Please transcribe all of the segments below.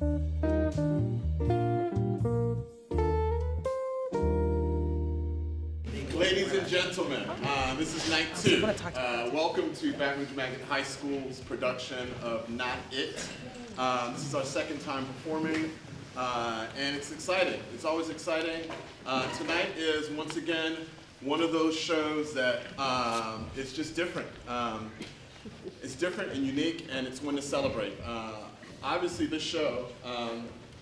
Ladies and gentlemen, this is night 2. Welcome to Baton Rouge High School's production of Not It. This is our second time performing, and it's exciting. It's always exciting. Tonight is, once again, one of those shows that it's just different. It's different and unique, and it's one to celebrate. Obviously, this show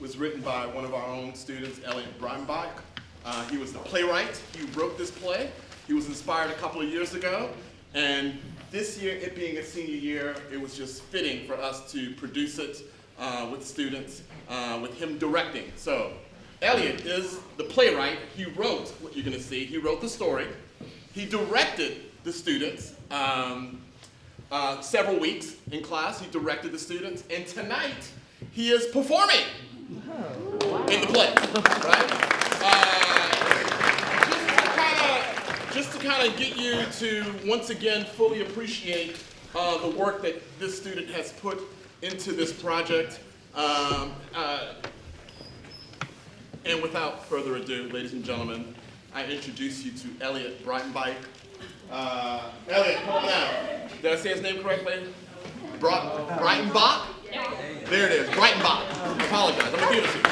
was written by one of our own students, Elliot Breidenbach. He was the playwright. He wrote this play. He was inspired a couple of years ago, and this year, it being a senior year, it was just fitting for us to produce it with students, with him directing. So, Elliot is the playwright. He wrote what you're going to see. He wrote the story. He directed the students several weeks in class. He directed the students, and tonight he is performing in the play. Right? Just to kind of get you to once again fully appreciate the work that this student has put into this project. And without further ado, ladies and gentlemen, I introduce you to Elliot Breidenbach. Elliot, come on out. Did I say his name correctly? Breidenbach? There it is, Breidenbach. I apologize. I'm going to give it to you.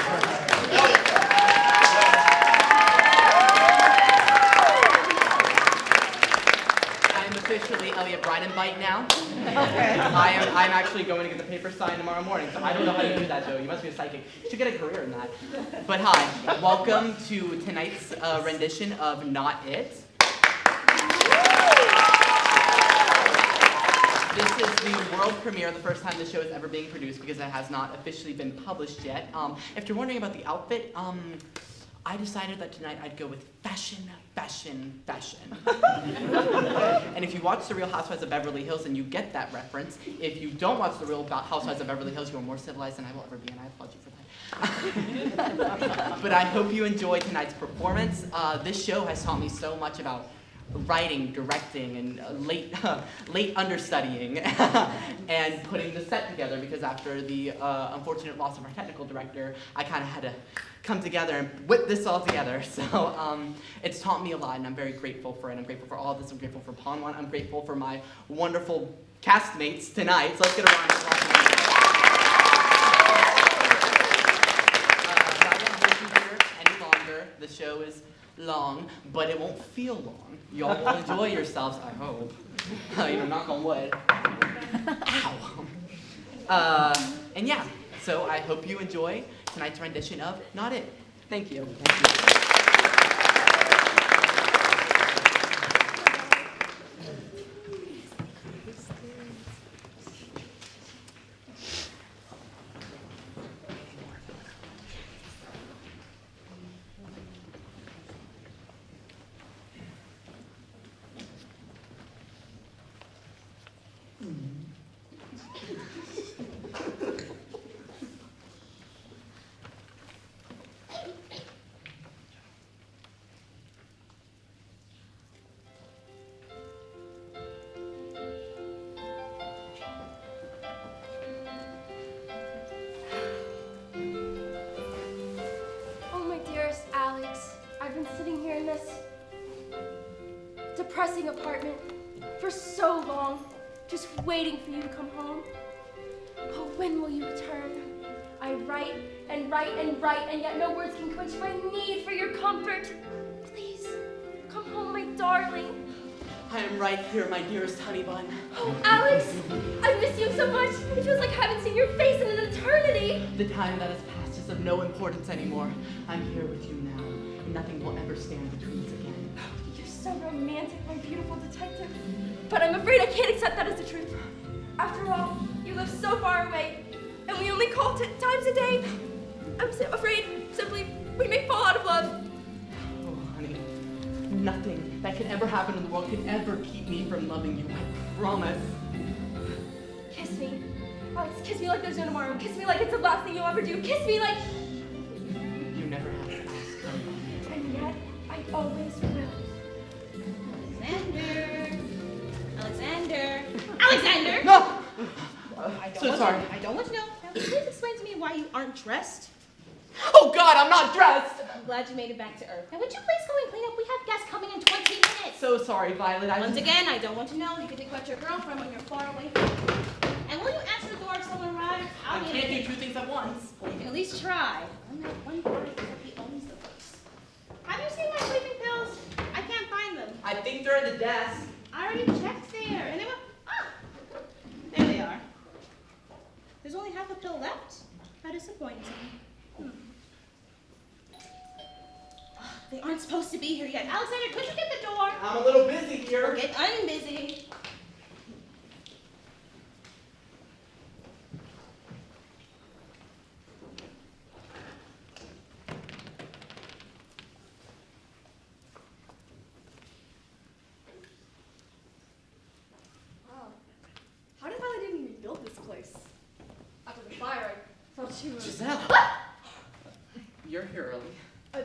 Elliot. Officially Elliot Breidenbach now. I'm actually going to get the paper signed tomorrow morning, so I don't know how to do that, Joe. You must be a psychic. You should get a career in that. But hi, welcome to tonight's rendition of Not It. This is the world premiere, the first time the show is ever being produced because it has not officially been published yet. If you're wondering about the outfit, I decided that tonight I'd go with fashion. And if you watch The Real Housewives of Beverly Hills, then you get that reference. If you don't watch The Real Housewives of Beverly Hills, you are more civilized than I will ever be, and I applaud you for that. But I hope you enjoy tonight's performance. This show has taught me so much about writing, directing, and late understudying, and putting the set together, because after the unfortunate loss of our technical director, I kind of had to come together and whip this all together. So it's taught me a lot, and I'm very grateful for it. I'm grateful for all of this. I'm grateful for Baton. I'm grateful for my wonderful castmates tonight. So let's get a round of applause. I won't hold you here any longer. The show is long, but it won't feel long. Y'all will enjoy yourselves, I hope. Knock on wood. Ow. And yeah, so I hope you enjoy tonight's rendition of Not It. Thank you. Depressing apartment for so long, just waiting for you to come home. Oh, when will you return? I write and write and write, and yet no words can quench my need for your comfort. Please, come home, my darling. I am right here, my dearest honey bun. Oh, Alex, I miss you so much. It feels like I haven't seen your face in an eternity. The time that has passed is of no importance anymore. I'm here with you now, and nothing will ever stand between us again. So romantic, my beautiful detective. But I'm afraid I can't accept that as the truth. After all, you live so far away, and we only call times a day. I'm afraid simply we may fall out of love. Oh, honey, nothing that could ever happen in the world could ever keep me from loving you, I promise. Kiss me. Alex, kiss me like there's no tomorrow. Kiss me like it's the last thing you'll ever do. Kiss me like... You never have to ask, honey. And yet, I always will. Alexander! No! I Sorry. I don't want to know. Now, please explain to me why you aren't dressed? Oh God, I'm not dressed! I'm glad you made it back to Earth. Now would you please go and clean up? We have guests coming in 20 minutes. So sorry, Violet. Once again, I don't want to know. You can think about your girlfriend when you're far away from her. And will you answer the door if someone arrives? I can't do two things at once. Well, you can at least try. On that one part that he owns the place. Have you seen my sleeping pills? I can't find them. I think they're at the desk. I already checked there. And they were... Ah! There they are. There's only half a pill left. How disappointing. They aren't supposed to be here yet. Alexander, could you get the door? I'm a little busy here. Get unbusy. Wow. How did Violet even rebuild this place? After the fire, I thought she was... Giselle. You're here early.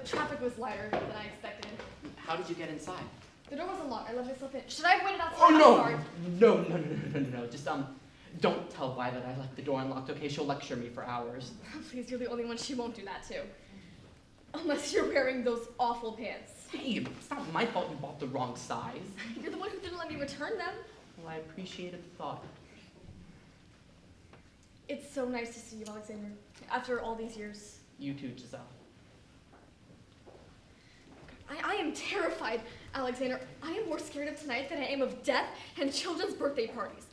Traffic was lighter than I expected. How did you get inside? The door wasn't locked. I let myself in. Should I have waited outside? Oh I'm no! sorry. No. Just don't tell Violet I left the door unlocked, okay? She'll lecture me for hours. Please, you're the only one she won't do that to. Unless you're wearing those awful pants. Hey, it's not my fault you bought the wrong size. You're the one who didn't let me return them. Well, I appreciated the thought. It's so nice to see you, Alexander. After all these years. You too, Giselle. I am terrified, Alexander. I am more scared of tonight than I am of death and children's birthday parties.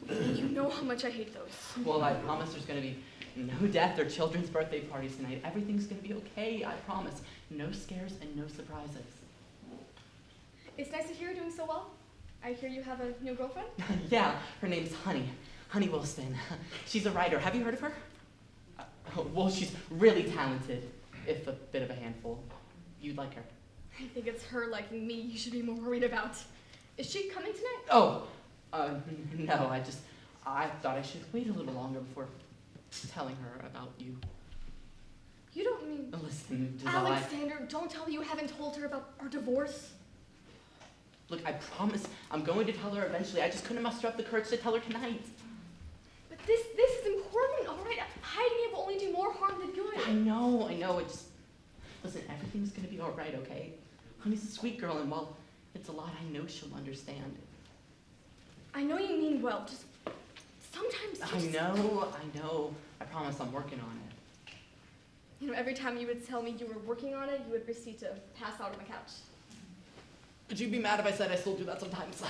You know how much I hate those. Well, I promise there's gonna be no death or children's birthday parties tonight. Everything's gonna be okay, I promise. No scares and no surprises. It's nice to hear you're doing so well. I hear you have a new girlfriend? Yeah, her name's Honey Wilson. She's a writer. Have you heard of her? Well, she's really talented, if a bit of a handful. You'd like her. I think it's her liking me you should be more worried about. Is she coming tonight? Oh, no, I thought I should wait a little longer before telling her about you. You don't mean... Listen, Giselle, Alexander, don't tell me you haven't told her about our divorce. Look, I promise I'm going to tell her eventually. I just couldn't muster up the courage to tell her tonight. But this is important, all right? Hiding it will only do more harm than good. I know, listen, everything's gonna be all right, okay? Honey's a sweet girl, and while it's a lot, I know she'll understand. I know you mean well, just sometimes I know. I promise I'm working on it. You know, every time you would tell me you were working on it, you would proceed to pass out on the couch. Would you be mad if I said I still do that sometimes?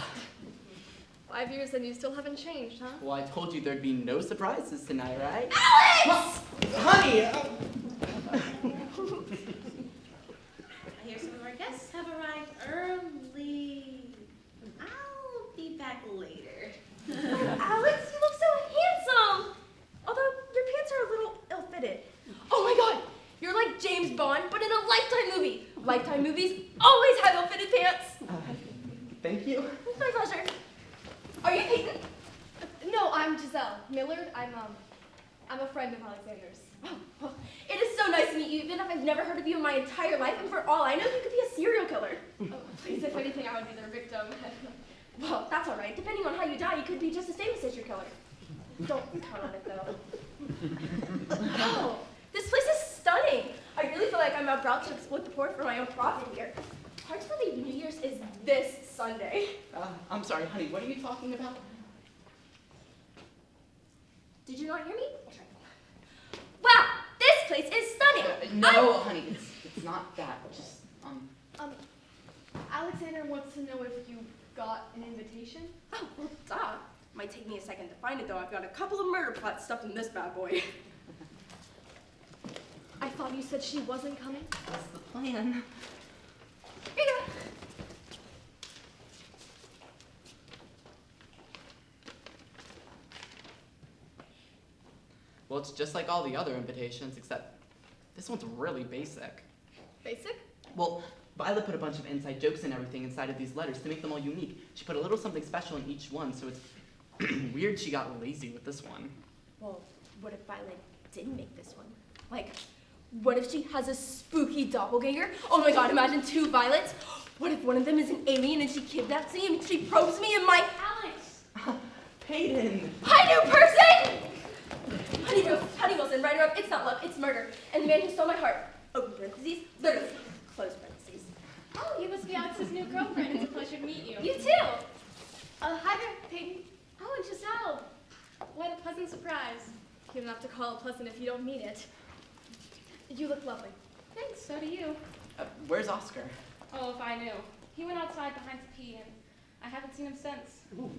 5 years and you still haven't changed, huh? Well, I told you there'd be no surprises tonight, right? Alex! Honey! I hear some of our guests have arrived early. I'll be back later. Alex, you look so handsome! Although your pants are a little ill-fitted. Oh my god! You're like James Bond, but in a Lifetime movie. Lifetime movies always have ill-fitted pants. Thank you. It's my pleasure. Are you Peyton? No, I'm Giselle Millard. I'm a friend of Alexander's. Oh, well, it is so nice to meet you, even if I've never heard of you in my entire life, and for all I know, you could be a serial killer. Oh, please, if anything, I would be their victim. Well, that's all right. Depending on how you die, you could be just as famous as your killer. Don't count on it, though. Wow, this place is stunning. I really feel like I'm about to exploit the poor for my own profit here. Hard to believe New Year's is this Sunday. I'm sorry, honey, what are you talking about? Did you not hear me? Wow, this place is stunning. No, honey, it's not that. Just, Alexander wants to know if you got an invitation. Oh, well, duh. Might take me a second to find it, though. I've got a couple of murder plots stuffed in this bad boy. I thought you said she wasn't coming. That's the plan. Here you go. Well, it's just like all the other invitations, except this one's really basic. Basic? Well, Violet put a bunch of inside jokes and everything inside of these letters to make them all unique. She put a little something special in each one, so it's weird she got lazy with this one. Well, what if Violet didn't make this one? Like, what if she has a spooky doppelganger? Oh my god, imagine two Violets. What if one of them is an alien and she kidnaps me and she probes me and my... Alex! Peyton! Hi, new person! Honey, Honey Wilson, writer of It's Not Love, It's Murder, and the man who stole my heart. Open parentheses, literally, close parentheses. Oh, you must be Alex's new girlfriend. It's a pleasure to meet you. You too. Hi there, Peyton. Oh, and Giselle. What a pleasant surprise. You don't have to call it pleasant if you don't mean it. You look lovely. Thanks, so do you. Where's Oscar? Oh, if I knew. He went outside behind to pee, and I haven't seen him since. Ooh.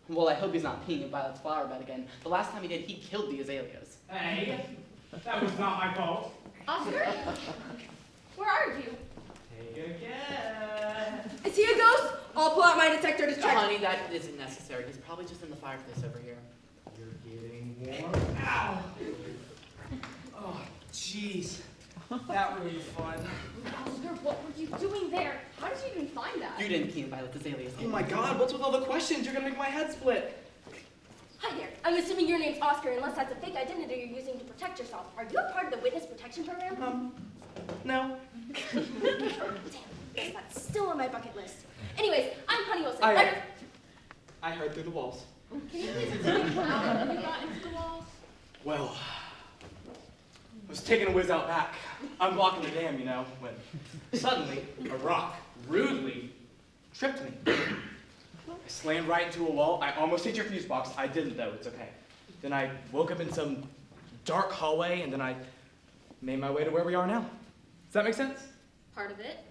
Well, I hope he's not peeing in Violet's flower bed again. The last time he did, he killed the azaleas. Hey, that was not my fault. Oscar? Where are you? Take it again. Is he a ghost? I'll pull out my detector to check. Honey, that isn't necessary. He's probably just in the fireplace over here. You're getting warm. Ow! Oh, jeez. That ruined the fun. Oscar, what were you doing there? How did you even find that? You didn't pee in Violet's azaleas. Oh my god, what's with all the questions? You're gonna make my head split. Hi there. I'm assuming your name's Oscar, unless that's a fake identity you're using to protect yourself. Are you a part of the witness protection program? No. Damn, guess that's still on my bucket list. Anyways, I'm Honey Wilson. I heard through the walls. Can you please explain how you got into the walls? Well, I was taking a whiz out back, unblocking the dam, you know, when suddenly a rock rudely tripped me. I slammed right into a wall. I almost hit your fuse box. I didn't, though. It's okay. Then I woke up in some dark hallway, and then I made my way to where we are now. Does that make sense? Part of it.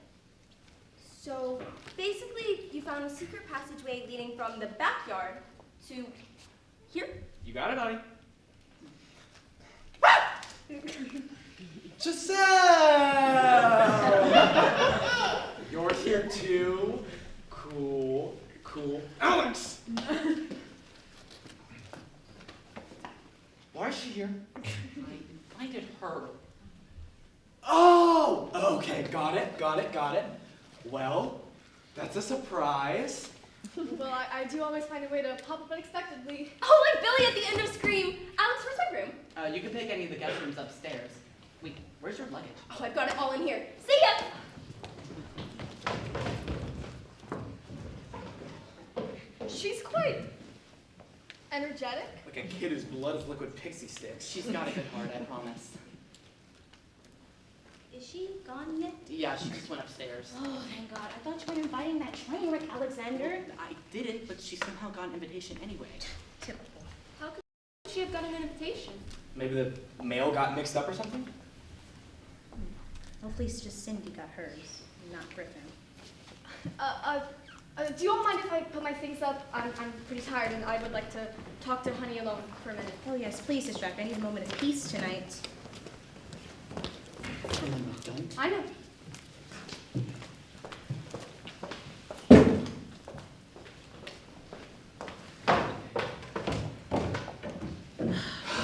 So, basically, you found a secret passageway leading from the backyard to here? You got it, honey. Giselle! You're here too. Cool, cool. Alex! Why is she here? I invited her. Oh! Okay, got it. Well, that's a surprise. Well, I do always find a way to pop up unexpectedly. Oh, like Billy at the end of Scream. Alex, where's my room? You can pick any of the guest rooms upstairs. Wait, where's your luggage? Oh, I've got it all in here. See ya! She's quite energetic. Like a kid whose blood is liquid pixie sticks. She's got a good heart, I promise. Is she gone yet? Yeah, she just went upstairs. Oh, thank God. I thought you were inviting that train wreck, Alexander. I didn't, but she somehow got an invitation anyway. Typical. How could she have gotten an invitation? Maybe the mail got mixed up or something? Hopefully it's just Cindy got hers, not Griffin. Do you all mind if I put my things up? I'm pretty tired and I would like to talk to Honey alone for a minute. Oh yes, please distract. I need a moment of peace tonight. Don't. I know.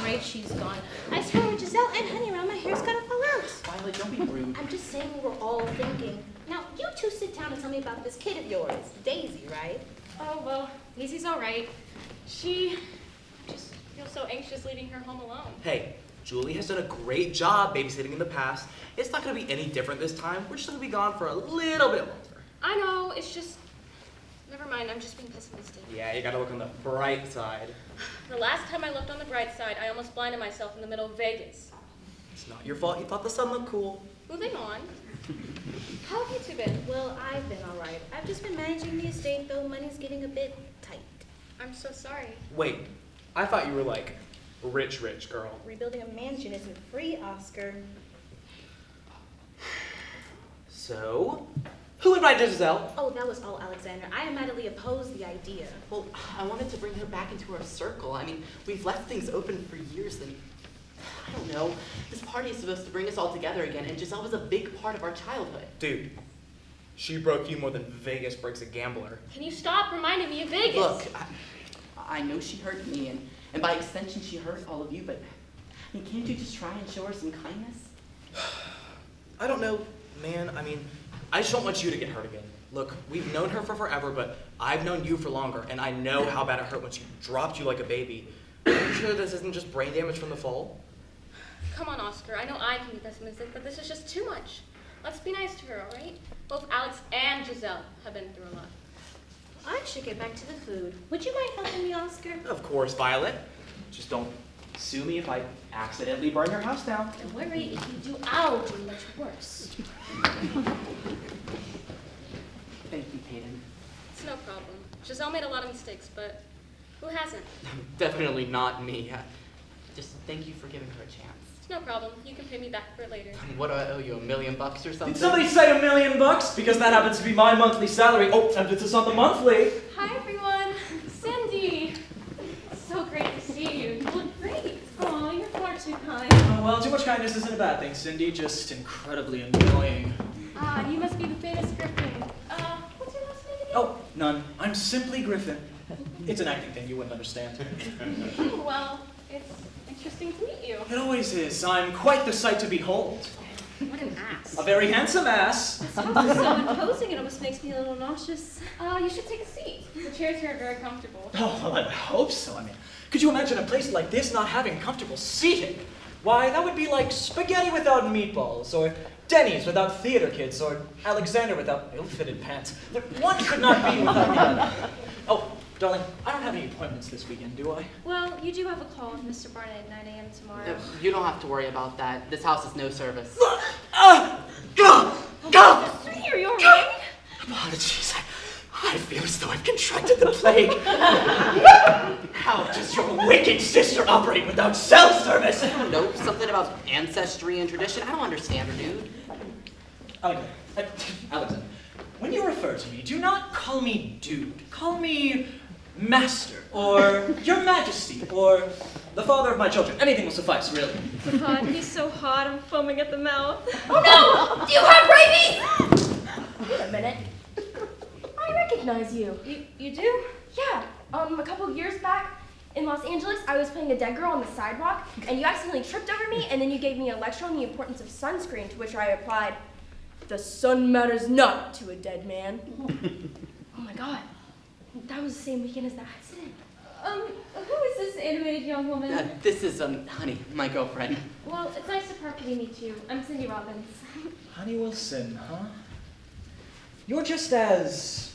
Great, she's gone. I swear with Giselle and Honey around, my hair's gonna fall out. Violet, don't be rude. I'm just saying we're all thinking. Now, you two sit down and tell me about this kid of yours, Daisy, right? Oh, well, Daisy's all right. She just feels so anxious leaving her home alone. Hey, Julie has done a great job babysitting in the past. It's not going to be any different this time. We're just going to be gone for a little bit longer. I know, it's just... Never mind, I'm just being pessimistic. Yeah, you got to look on the bright side. The last time I looked on the bright side, I almost blinded myself in the middle of Vegas. It's not your fault. You thought the sun looked cool. Moving on. How have you two been? Well, I've been all right. I've just been managing the estate, though money's getting a bit tight. I'm so sorry. Wait, I thought you were like rich girl. Rebuilding a mansion isn't free, Oscar. So, who invited Giselle? Oh, that was all Alexander. I admittedly oppose the idea. Well, I wanted to bring her back into our circle. I mean, we've left things open for years and I don't know. This party is supposed to bring us all together again, and Giselle was a big part of our childhood. Dude, she broke you more than Vegas breaks a gambler. Can you stop reminding me of Vegas? Look, I know she hurt me, and by extension, she hurt all of you, but I mean, can't you just try and show her some kindness? I don't know, man. I mean, I just don't want you to get hurt again. Look, we've known her for forever, but I've known you for longer, and I know how bad it hurt when she dropped you like a baby. Are you sure this isn't just brain damage from the fall? Come on, Oscar. I know I can be pessimistic, but this is just too much. Let's be nice to her, all right? Both Alex and Giselle have been through a lot. I should get back to the food. Would you mind helping me, Oscar? Of course, Violet. Just don't sue me if I accidentally burn your house down. Don't worry, if you do, I'll do much worse. Thank you, Peyton. It's no problem. Giselle made a lot of mistakes, but who hasn't? Definitely not me. Just thank you for giving her a chance. It's no problem. You can pay me back for it later. What do I owe you, $1 million or something? Did somebody say $1 million? Because that happens to be my monthly salary. Oh, and it's on the monthly. Hi, everyone. Cindy. So great to see you. You look great. Oh, you're far too kind. Oh, well, too much kindness isn't a bad thing, Cindy. Just incredibly annoying. Ah, you must be the famous Griffin. What's your last name again? Oh, none. I'm simply Griffin. It's an acting thing you wouldn't understand. Well, it's interesting to meet you. It always is. I'm quite the sight to behold. What an ass. A very handsome ass. This house is so imposing, it almost makes me a little nauseous. You should take a seat. The chairs here are very comfortable. Oh, well, I hope so. I mean, could you imagine a place like this not having comfortable seating? Why, that would be like spaghetti without meatballs, or Denny's without theater kids, or Alexander without ill-fitted pants. One could not be without the other. Oh, darling, I don't have any appointments this weekend, do I? Well, you do have a call with Mr. Barnett at 9 a.m. tomorrow. You don't have to worry about that. This house is no service. Sweetie, are you alright? Apologies. I feel as though I've contracted the plague. How does your wicked sister operate without cell service? I don't know, something about ancestry and tradition. I don't understand her, dude. Alexander, when you refer to me, do not call me dude. Call me master, or your majesty, or the father of my children. Anything will suffice, really. God, he's so hot, I'm foaming at the mouth. Oh no! Do you have rabies? Wait a minute. I recognize you. You do? Yeah. A couple years back in Los Angeles, I was playing a dead girl on the sidewalk, and you accidentally tripped over me, and then you gave me a lecture on the importance of sunscreen, to which I replied, "The sun matters not to a dead man." Oh my God. That was the same weekend as the accident. Who is this animated young woman? This is, Honey, my girlfriend. Well, it's nice to properly meet you. I'm Cindy Robbins. Honey Wilson, huh? You're just as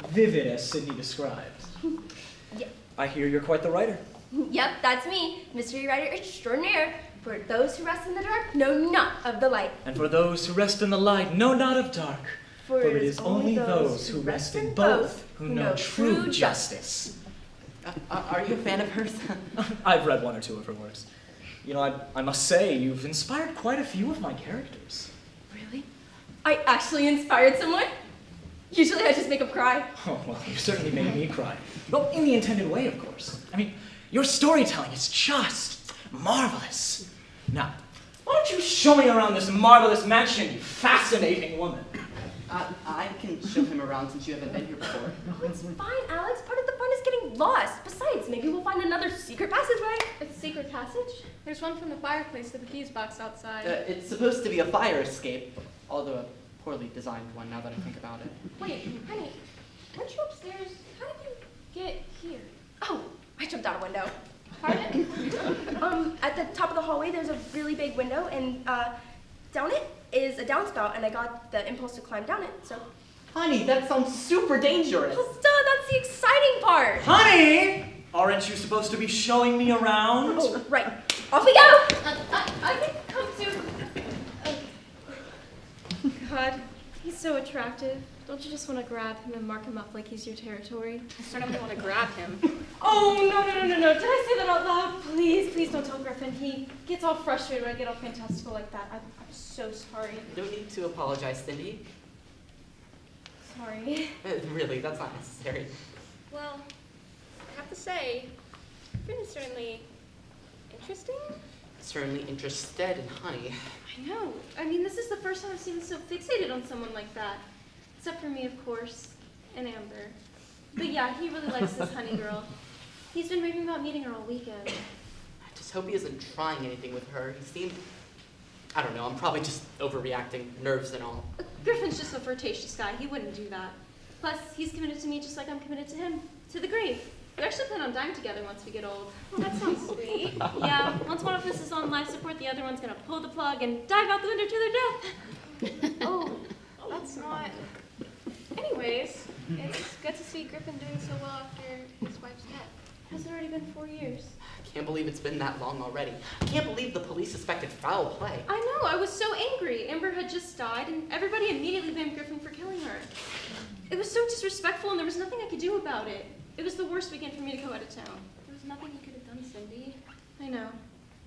vivid as Sydney described. Yeah. I hear you're quite the writer. Yep, that's me, mystery writer extraordinaire. For those who rest in the dark, know not of the light. And for those who rest in the light, know not of dark. For it is only those who rest in both who know true justice. Are you a fan of hers? I've read one or two of her works. You know, I must say, you've inspired quite a few of my characters. Really? I actually inspired someone? Usually I just make them cry. Oh, well, you certainly made me cry. Well, in the intended way, of course. I mean, your storytelling is just marvelous. Now, why don't you show me around this marvelous mansion, you fascinating woman? I can show him around since you haven't been here before. Oh, it's fine, Alex. Part of the fun is getting lost. Besides, maybe we'll find another secret passageway. A secret passage? There's one from the fireplace to the keys box outside. It's supposed to be a fire escape, although a poorly designed one now that I think about it. Wait, honey, weren't you upstairs? How did you get here? Oh, I jumped out a window. Pardon? At the top of the hallway, there's a really big window, and down it is a downspout, and I got the impulse to climb down it, so. Honey, that sounds super dangerous. Well, that's the exciting part. Honey! Aren't you supposed to be showing me around? Oh, right. Off we go! I can come too. God, he's so attractive. Don't you just want to grab him and mark him up like he's your territory? I certainly want to grab him. Oh, no. Did I say that out loud? Please don't tell Griffin. He gets all frustrated when I get all fantastical like that. I'm so sorry. No need to apologize, Cindy. Sorry. Really, that's not necessary. Well, I have to say, Griffin is certainly interesting. Certainly interested in Honey. I know. I mean, this is the first time I've seen him so fixated on someone like that. Except for me, of course, and Amber. But yeah, he really likes this Honey girl. He's been raving about meeting her all weekend. I just hope he isn't trying anything with her. He seemed, I don't know, I'm probably just overreacting, nerves and all. Griffin's just a flirtatious guy. He wouldn't do that. Plus, he's committed to me just like I'm committed to him. To the grave. We actually plan on dying together once we get old. Oh, that sounds sweet. Yeah, once one of us is on life support, the other one's gonna pull the plug and dive out the window to their death. Oh, that's not... Anyways, it's good to see Griffin doing so well after his wife's death. Has it already been 4 years? I can't believe it's been that long already. I can't believe the police suspected foul play. I know, I was so angry. Amber had just died, and everybody immediately blamed Griffin for killing her. It was so disrespectful, and there was nothing I could do about it. It was the worst weekend for me to go out of town. There was nothing you could have done, Cindy. I know.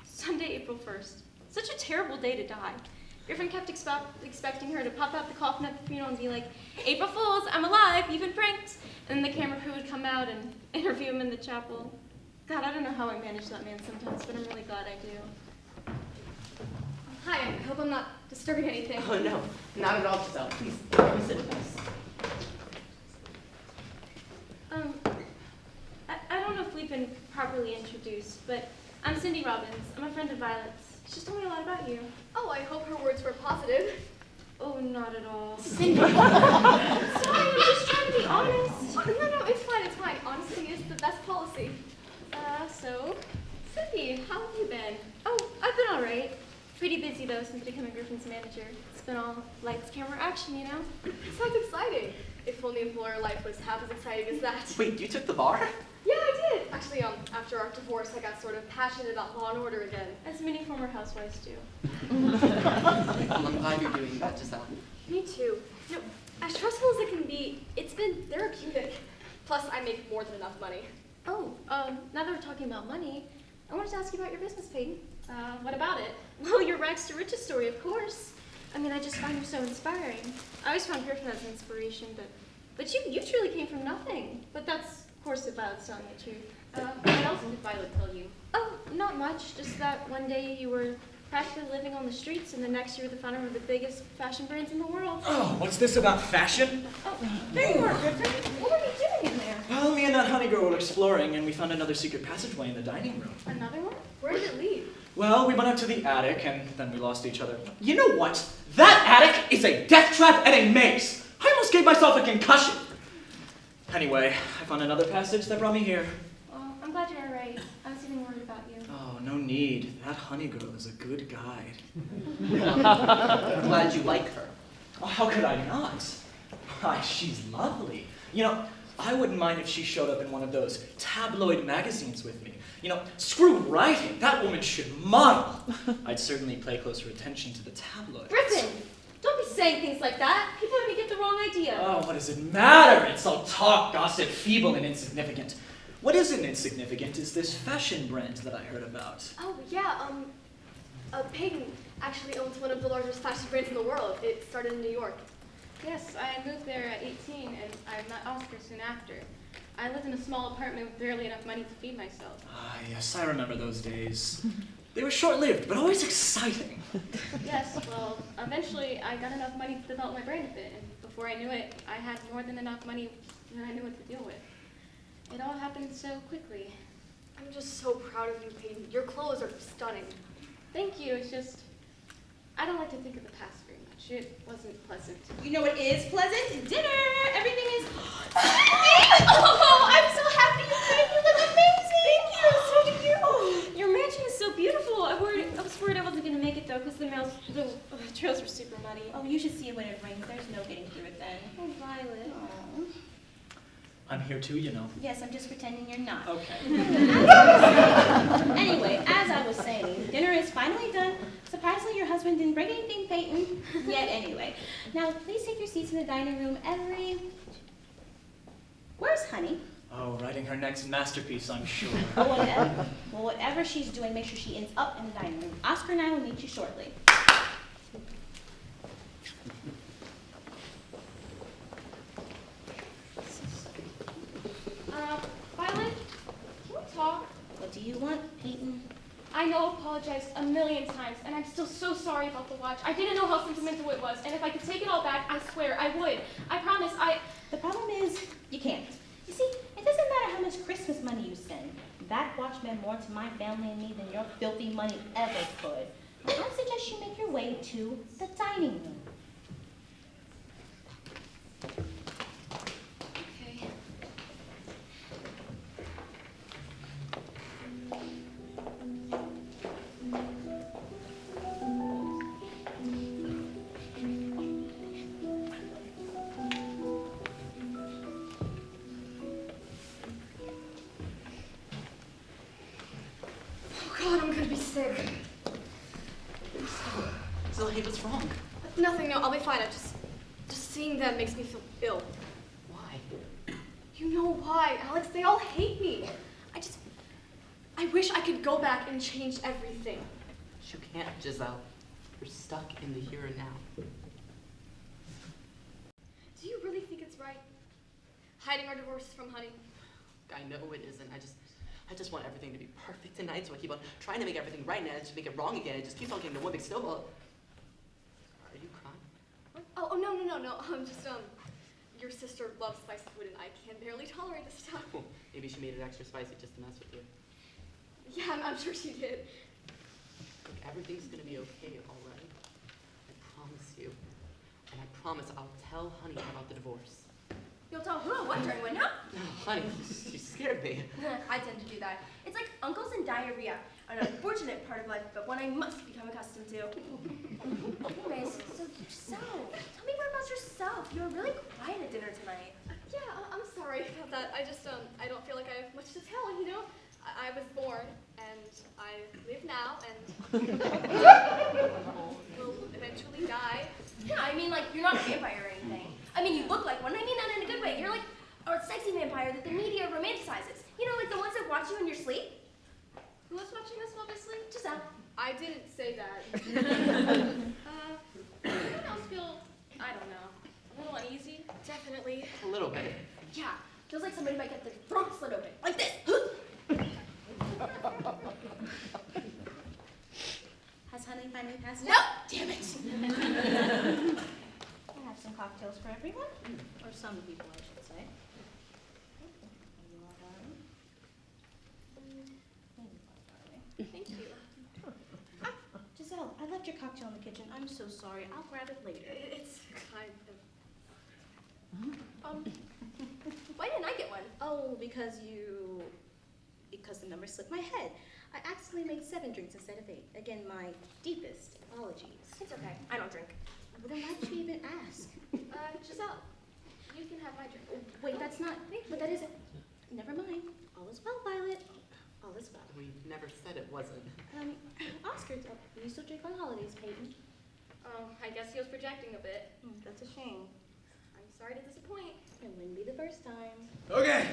Sunday, April 1st. Such a terrible day to die. Griffin kept expecting her to pop out the coffin at the funeral and be like, April Fools, I'm alive, you've been pranked. And then the camera crew would come out and interview him in the chapel. God, I don't know how I manage that man sometimes, but I'm really glad I do. Hi, I hope I'm not disturbing anything. Oh no, not at all, Giselle. Please sit with us. I don't know if we've been properly introduced, but I'm Cindy Robbins. I'm a friend of Violet's. She's told me a lot about you. Oh, I hope her words were positive. Oh, not at all. Cindy! Sorry, I'm just trying to be honest. Oh, no, it's fine, it's fine. Honesty is the best policy. So, Cindy, how have you been? oh, I've been all right. Pretty busy, though, since becoming Griffin's manager. It's been all lights, camera, action, you know? Sounds exciting. If only employer life was half as exciting as that. Wait, you took the bar? Yeah, I did. Actually, after our divorce, I got sort of passionate about law and order again. As many former housewives do. Well, I'm glad you're doing that, Giselle. Me too. You know, as stressful as it can be, it's been therapeutic. Plus, I make more than enough money. Oh, now that we're talking about money, I wanted to ask you about your business, Peyton. What about it? Well, your rags to riches story, of course. I mean, I just find you so inspiring. I always found Griffin as an inspiration, but you truly came from nothing. But that's, of course, if Violet's telling the truth. What else did Violet tell you? Oh, not much. Just that one day you were practically living on the streets, and the next you were the founder of the biggest fashion brands in the world. Oh, what's this about fashion? Oh, there you are, Griffin. What were you doing in there? Well, me and that honey girl were exploring, and we found another secret passageway in the dining room. Another one? Where did it lead? Well, we went up to the attic, and then we lost each other. You know what? That attic is a death trap and a maze! I almost gave myself a concussion! Anyway, I found another passage that brought me here. Well, I'm glad you're all right. I was even worried about you. Oh, no need. That honey girl is a good guide. I'm glad you like her. Oh, how could I not? Why, she's lovely. You know, I wouldn't mind if she showed up in one of those tabloid magazines with me. You know, screw writing. That woman should model. I'd certainly pay closer attention to the tabloids. Griffin! Don't be saying things like that. People are gonna get the wrong idea. Oh, what does it matter? It's all talk, gossip, feeble, and insignificant. What isn't insignificant is this fashion brand that I heard about. Oh, yeah, Peyton actually owns one of the largest fashion brands in the world. It started in New York. Yes, I moved there at 18, and I met Oscar soon after. I lived in a small apartment with barely enough money to feed myself. Ah, yes, I remember those days. They were short-lived, but always exciting. Yes, well, eventually I got enough money to develop my brand a bit, and before I knew it, I had more than enough money that I knew what to deal with. It all happened so quickly. I'm just so proud of you, Peyton. Your clothes are stunning. Thank you, it's just, I don't like to think of the past very much. It wasn't pleasant. You know what is pleasant? Dinner! Everything is... Oh, I'm so happy you came. You look amazing. Thank you. So do you. Your mansion is so beautiful. I was worried I wasn't going to make it, though, because the trails were super muddy. Oh, you should see it when it rains. There's no getting through it then. Oh, Violet. Aw. I'm here too, you know. Yes, I'm just pretending you're not. Okay. Anyway, as I was saying, dinner is finally done. Surprisingly, your husband didn't bring anything, Peyton. Yet anyway. Now, please take your seats in the dining room. Where's Honey? Oh, writing her next masterpiece, I'm sure. Whatever she's doing, make sure she ends up in the dining room. Oscar and I will meet you shortly. Violet, can we talk? What do you want, Peyton? I know I've apologized a million times, and I'm still so sorry about the watch. I didn't know how sentimental it was, and if I could take it all back, I swear I would. I promise, The problem is, you can't. You see, it doesn't matter how much Christmas money you send. That watch meant more to my family and me than your filthy money ever could. I suggest you make your way to the dining room. Okay. So, hey, what's wrong? Nothing, no, I'll be fine. Just seeing them makes me feel ill. Why? You know why, Alex? They all hate me. I wish I could go back and change everything. You can't, Giselle. You're stuck in the here and now. Do you really think it's right? Hiding our divorces from Honey? I know it isn't. I just want everything to be perfect tonight, so I keep on trying to make everything right, and I just make it wrong again. It just keeps on getting to one big snowball. Are you crying? Oh, no. Your sister loves spicy food, and I can barely tolerate this stuff. Well, maybe she made it extra spicy just to mess with you. Yeah, I'm sure she did. Look, everything's gonna be okay, all right? I promise you. And I promise I'll tell Honey about the divorce. You'll tell who? What, during window? No, Honey, you scared me. I tend to do that. It's like uncles and diarrhea, an unfortunate part of life, but one I must become accustomed to. Anyways, so Giselle, tell me more about yourself. You were really quiet at dinner tonight. Yeah, I'm sorry about that. I don't feel like I have much to tell, you know? I was born, and I live now, and will eventually die. Yeah, I mean, like, you're not a vampire or anything. I mean, you look like one. I mean that in a good way. You're like a sexy vampire that the media romanticizes. You know, like the ones that watch you in your sleep. Who was watching us while we sleep? Giselle. I didn't say that. Anyone else feel, I don't know, a little uneasy? Definitely. A little bit. Yeah, feels like somebody might get their throat slit open. Like this. Has Honey finally passed No! Damn it! I have some cocktails for everyone. Or some people, I should say. Thank you. Giselle, I left your cocktail in the kitchen. I'm so sorry. I'll grab it later. It's kind of... Why didn't I get one? Oh, because the number slipped my head. I accidentally made 7 drinks instead of 8. Again, my deepest apologies. It's okay. I don't drink. Well, then why did you even ask? Giselle, you can have my drink. Wait, that's not. But that isn't. Never mind. All is well, Violet. All is well. We never said it wasn't. Oscar, you still drink on holidays, Peyton? I guess he was projecting a bit. That's a shame. I'm sorry to disappoint. It wouldn't be the first time. Okay.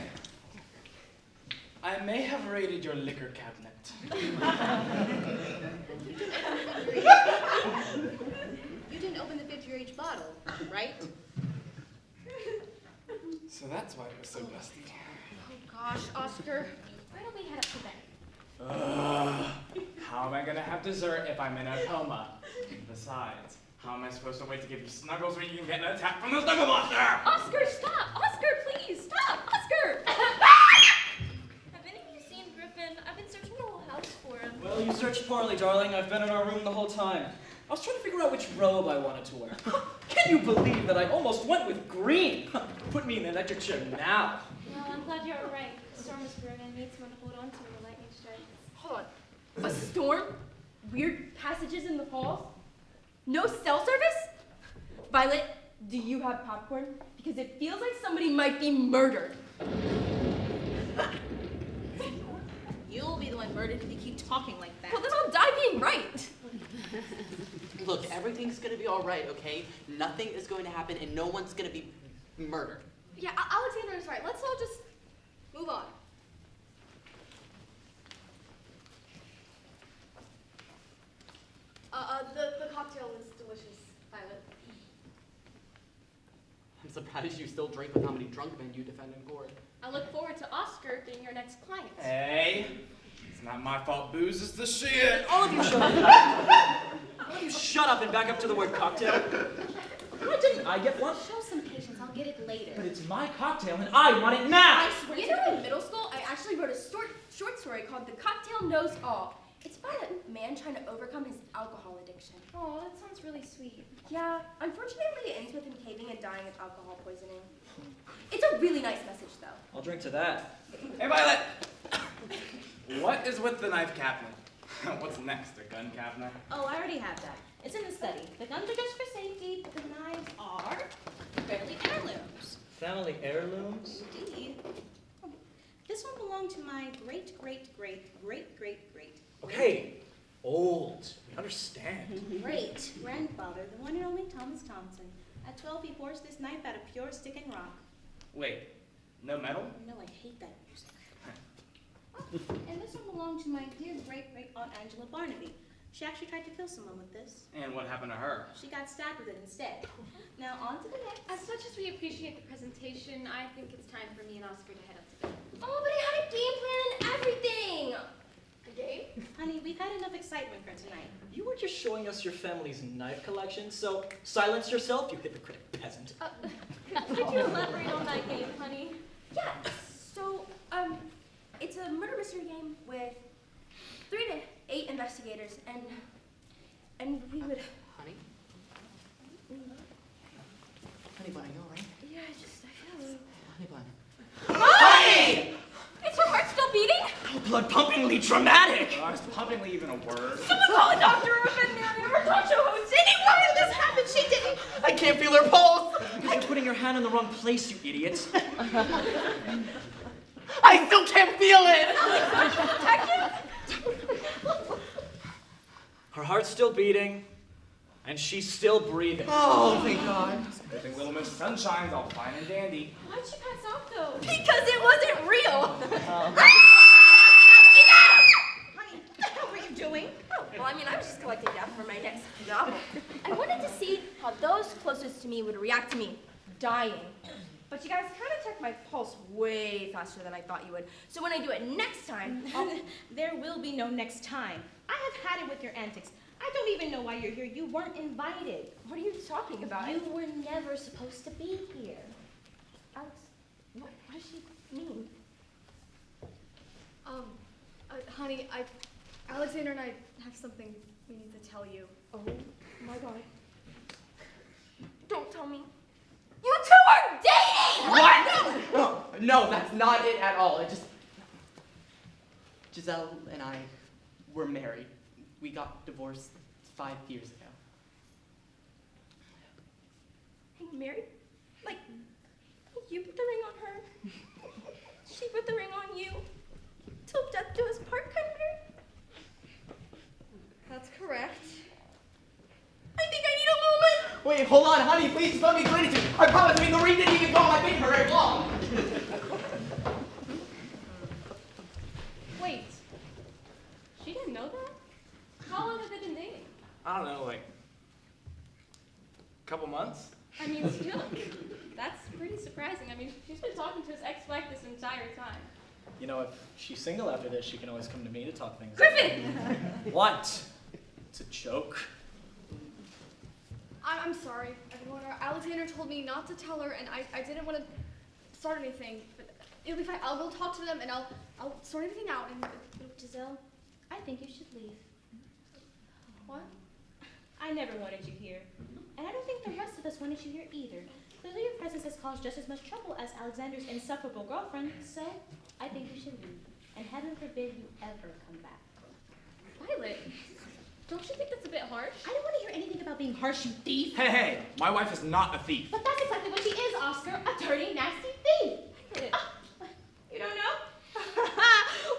I may have raided your liquor cabinet. You didn't open the 50-age bottle, right? So that's why it was so dusty. Oh gosh, Oscar, why don't we head up to bed? How am I gonna have dessert if I'm in a coma? Besides, how am I supposed to wait to give you snuggles when you can get an attack from the snuggle monster? Oscar, stop! Oscar, please, stop! Oscar! Have any of you seen Griffin? I've been searching the whole house for him. Well, you searched poorly, darling. I've been in our room the whole time. I was trying to figure out which robe I wanted to wear. Can you believe that I almost went with green? Put me in an electric chair now. Well, I'm glad you're right. The storm is brewing. I need someone to hold on to when the lightning strikes. Hold on. A storm? Weird passages in the halls? No cell service? Violet, do you have popcorn? Because it feels like somebody might be murdered. You'll be the one murdered if you keep talking like that. Well, then I'll die being right. Look, everything's gonna be all right, okay? Nothing is going to happen, and no one's gonna be murdered. Yeah, Alexander is right. Let's all just move on. The cocktail was delicious, Violet. I'm surprised you still drink with how many drunk men you defend in court. I look forward to Oscar being your next client. Hey, it's not my fault booze is the shit. All of you shut up. All of you shut up and back up to the word cocktail. Why didn't I get one? Show some patience. I'll get it later. But it's my cocktail and I want it now. I swear you know, in middle school, I actually wrote a short story called The Cocktail Knows All. It's about a man trying to overcome his alcohol addiction. Oh, that sounds really sweet. Yeah, unfortunately it ends with him caving and dying of alcohol poisoning. It's a really nice message, though. I'll drink to that. Hey, Violet! What is with the knife cabinet? What's next, a gun cabinet? Oh, I already have that. It's in the study. The guns are just for safety, but the knives are fairly heirlooms. Family heirlooms? Indeed. This one belonged to my great. Okay, old. We understand. Great grandfather, the one and only Thomas Thompson. At 12, he forged this knife out of pure stick and rock. Wait, no metal? No, I hate that music. Oh, and this one belonged to my dear great-great-aunt Angela Barnaby. She actually tried to kill someone with this. And what happened to her? She got stabbed with it instead. Now, on to the next. As much as we appreciate the presentation, I think it's time for me and Oscar to head up to bed. Oh, but I had a game plan and everything. A game? Honey, we've had enough excitement for tonight. You were just showing us your family's knife collection, so silence yourself, you hypocrite peasant. Could you elaborate on that game, honey? Yeah, so, it's a murder mystery game with 3 to 8 investigators, and we would... Honey? Honey bun, are you alright? Yeah, I feel... Honey bun. Honey! Is your heart still beating? How blood-pumpingly dramatic! Is pumpingly even a word? Someone call a doctor or a veterinarian or a talk show host. Anyone! This happened, she didn't. I can't feel her pulse! You're putting your hand in the wrong place, you idiots. I still can't feel it! Her heart's still beating, and she's still breathing. Oh, thank God. Good thing little Miss Sunshine's all fine and dandy. Why'd she pass out, though? Because it wasn't real. Honey, what the hell were you doing? Oh, well, I mean, I was just collecting data for my next novel. I wanted to see how those closest to me would react to me dying. But you guys kind of checked my pulse way faster than I thought you would. So when I do it next time, There will be no next time. I have had it with your antics. I don't even know why you're here. You weren't invited. what are you talking about? You were never supposed to be here. Alex, what does she mean? Honey, Alexander and I have something we need to tell you. Oh my God. Don't tell me. You two are dating! What? No, that's not it at all. It just... Giselle and I were married. We got divorced 5 years ago. Hey, married? Like, you put the ring on her. She put the ring on you. Till death do us part, kind of. That's correct. I think I need a moment. Wait, hold on, honey, please let me explain it to you. I promise, I mean, the ring didn't even go on my finger very long. Wait. She didn't know that? How long have they been dating? I don't know, like, a couple months? I mean, still, that's pretty surprising. I mean, she's been talking to his ex-wife this entire time. You know, if she's single after this, she can always come to me to talk things Griffin! out. What? It's a joke. I'm sorry, everyone. Alexander told me not to tell her, and I didn't want to start anything. But it'll be fine. I'll go talk to them, and I'll sort everything out. And Giselle, I think you should leave. what? I never wanted you here. And I don't think the rest of us wanted you here either. Clearly your presence has caused just as much trouble as Alexander's insufferable girlfriend, so I think you should leave. And heaven forbid you ever come back. Violet, don't you think that's a bit harsh? I don't want to hear anything about being harsh, you thief. Hey, my wife is not a thief. But that's exactly what she is, Oscar, a dirty, nasty thief. You don't know?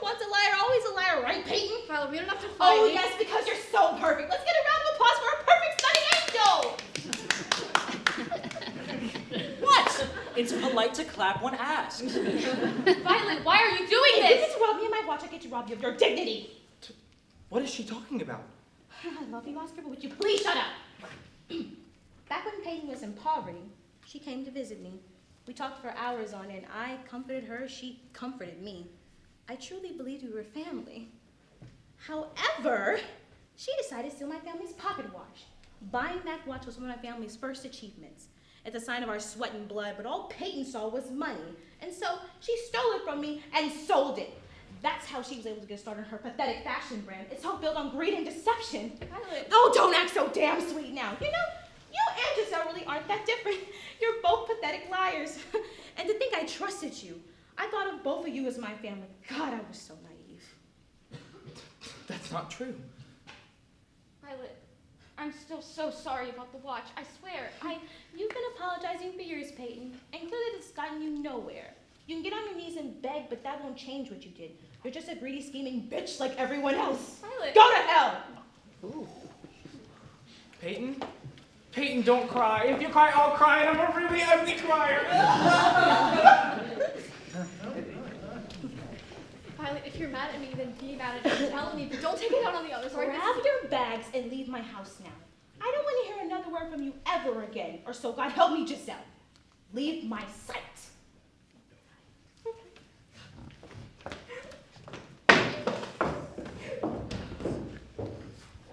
Once a liar, always a liar, right, Peyton? Violet, we don't have to fight. Oh, yes, because you're so perfect. Let's get a round of applause for a perfect stunning angel. What? It's polite to clap when asked. Violet, why are you doing If you this? get to rob me of my watch, I get to rob you of your dignity. What is she talking about? I love you, Oscar, but would you please shut up? Back when Peyton was in poverty, she came to visit me. We talked for hours on end. I comforted her, she comforted me. I truly believed we were family. However, she decided to steal my family's pocket watch. Buying that watch was one of my family's first achievements. It's a sign of our sweat and blood, but all Peyton saw was money. And so she stole it from me and sold it. That's how she was able to get started on her pathetic fashion brand. It's all built on greed and deception. Violet. Oh, don't act so damn sweet now. You know, you and Giselle really aren't that different. You're both pathetic liars. And to think I trusted you. I thought of both of you as my family. God, I was so naive. That's not true. Violet, I'm still so sorry about the watch. I swear. You've been apologizing for years, Peyton, and clearly it's gotten you nowhere. You can get on your knees and beg, but that won't change what you did. You're just a greedy, scheming bitch like everyone else. Violet. Go to hell! Peyton? Peyton, don't cry. If you cry, I'll cry, and I'm a really ugly crier. Violet, if you're mad at me, then be mad at me. Tell me, but don't take it out on the others. Right? Grab your bags and leave my house now. I don't want to hear another word from you ever again, or so God help me, Giselle. Leave my sight.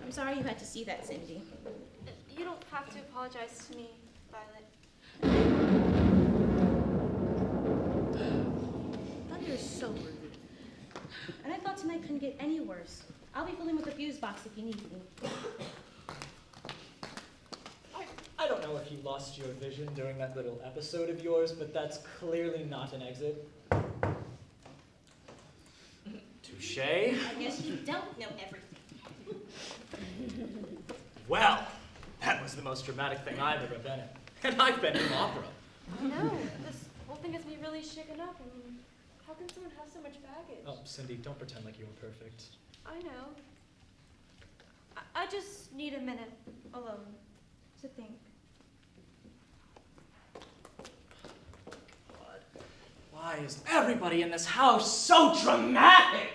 I'm sorry you had to see that, Cindy. You don't have to apologize to me, Violet. Thunder is so rude. And I thought tonight couldn't get any worse. I'll be filling with the fuse box if you need me. I don't know if you lost your vision during that little episode of yours, but that's clearly not an exit. Touche. I guess you don't know everything. Well, that was the most dramatic thing I've ever been in. And I've been in opera. I know. This whole thing has me really shaken up. I mean, how can someone have so much baggage? Oh, Cindy, don't pretend like you were perfect. I know. I just need a minute alone to think. Why is everybody in this house so dramatic?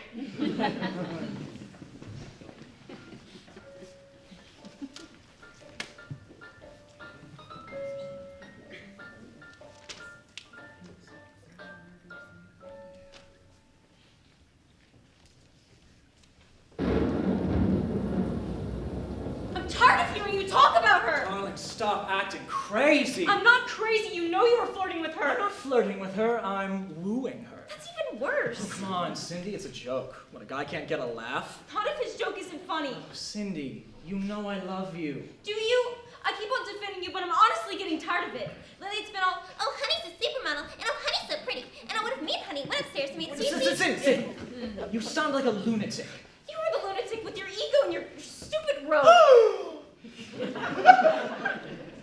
I'm tired of hearing you talk about her! Darling, stop acting crazy. I'm not crazy. You know you were flirting with I'm her. not flirting with her, I'm wooing her. That's even worse. Oh, come on, Cindy, it's a joke. When a guy can't get a laugh. Not if his joke isn't funny. Oh, Cindy, you know I love you. Do you? I keep on defending you, but I'm honestly getting tired of it. Lately it's been all, Oh, Honey's a supermodel, and oh, Honey's so pretty. And what if me and Honey went upstairs to meet Cindy, Cece? you sound like a lunatic. you were the lunatic with your ego and your stupid robe.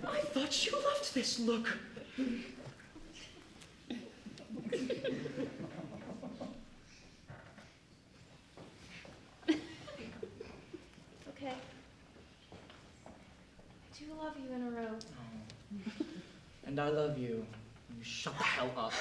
I thought you loved this look. Okay. I do love you in a row. And I love you. You shut the hell up.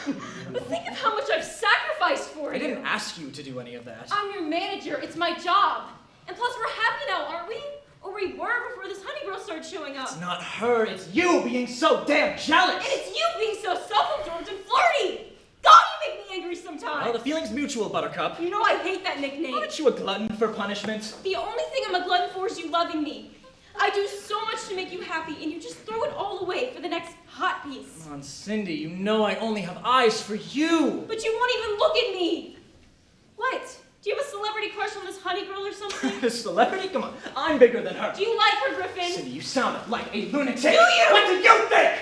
But think of how much I've sacrificed for I you. didn't ask you to do any of that. I'm your manager. It's my job. And plus, we're happy now, aren't we? Or we were before this honey girl started showing up. It's not her, it's you being so damn jealous. And it's you being so self-absorbed and flirty. God, you make me angry sometimes. Well, the feeling's mutual, Buttercup. You know I hate that nickname. Aren't you a glutton for punishment? The only thing I'm a glutton for is you loving me. I do so much to make you happy, and you just throw it all away for the next hot piece. Come on, Cindy, you know I only have eyes for you. But you won't even look at me. What? Do you have a celebrity crush on this honey girl or something? This celebrity? Come on, I'm bigger than her. Do you like her, Griffin? Cindy, you sound like a lunatic. Do you? What do you think?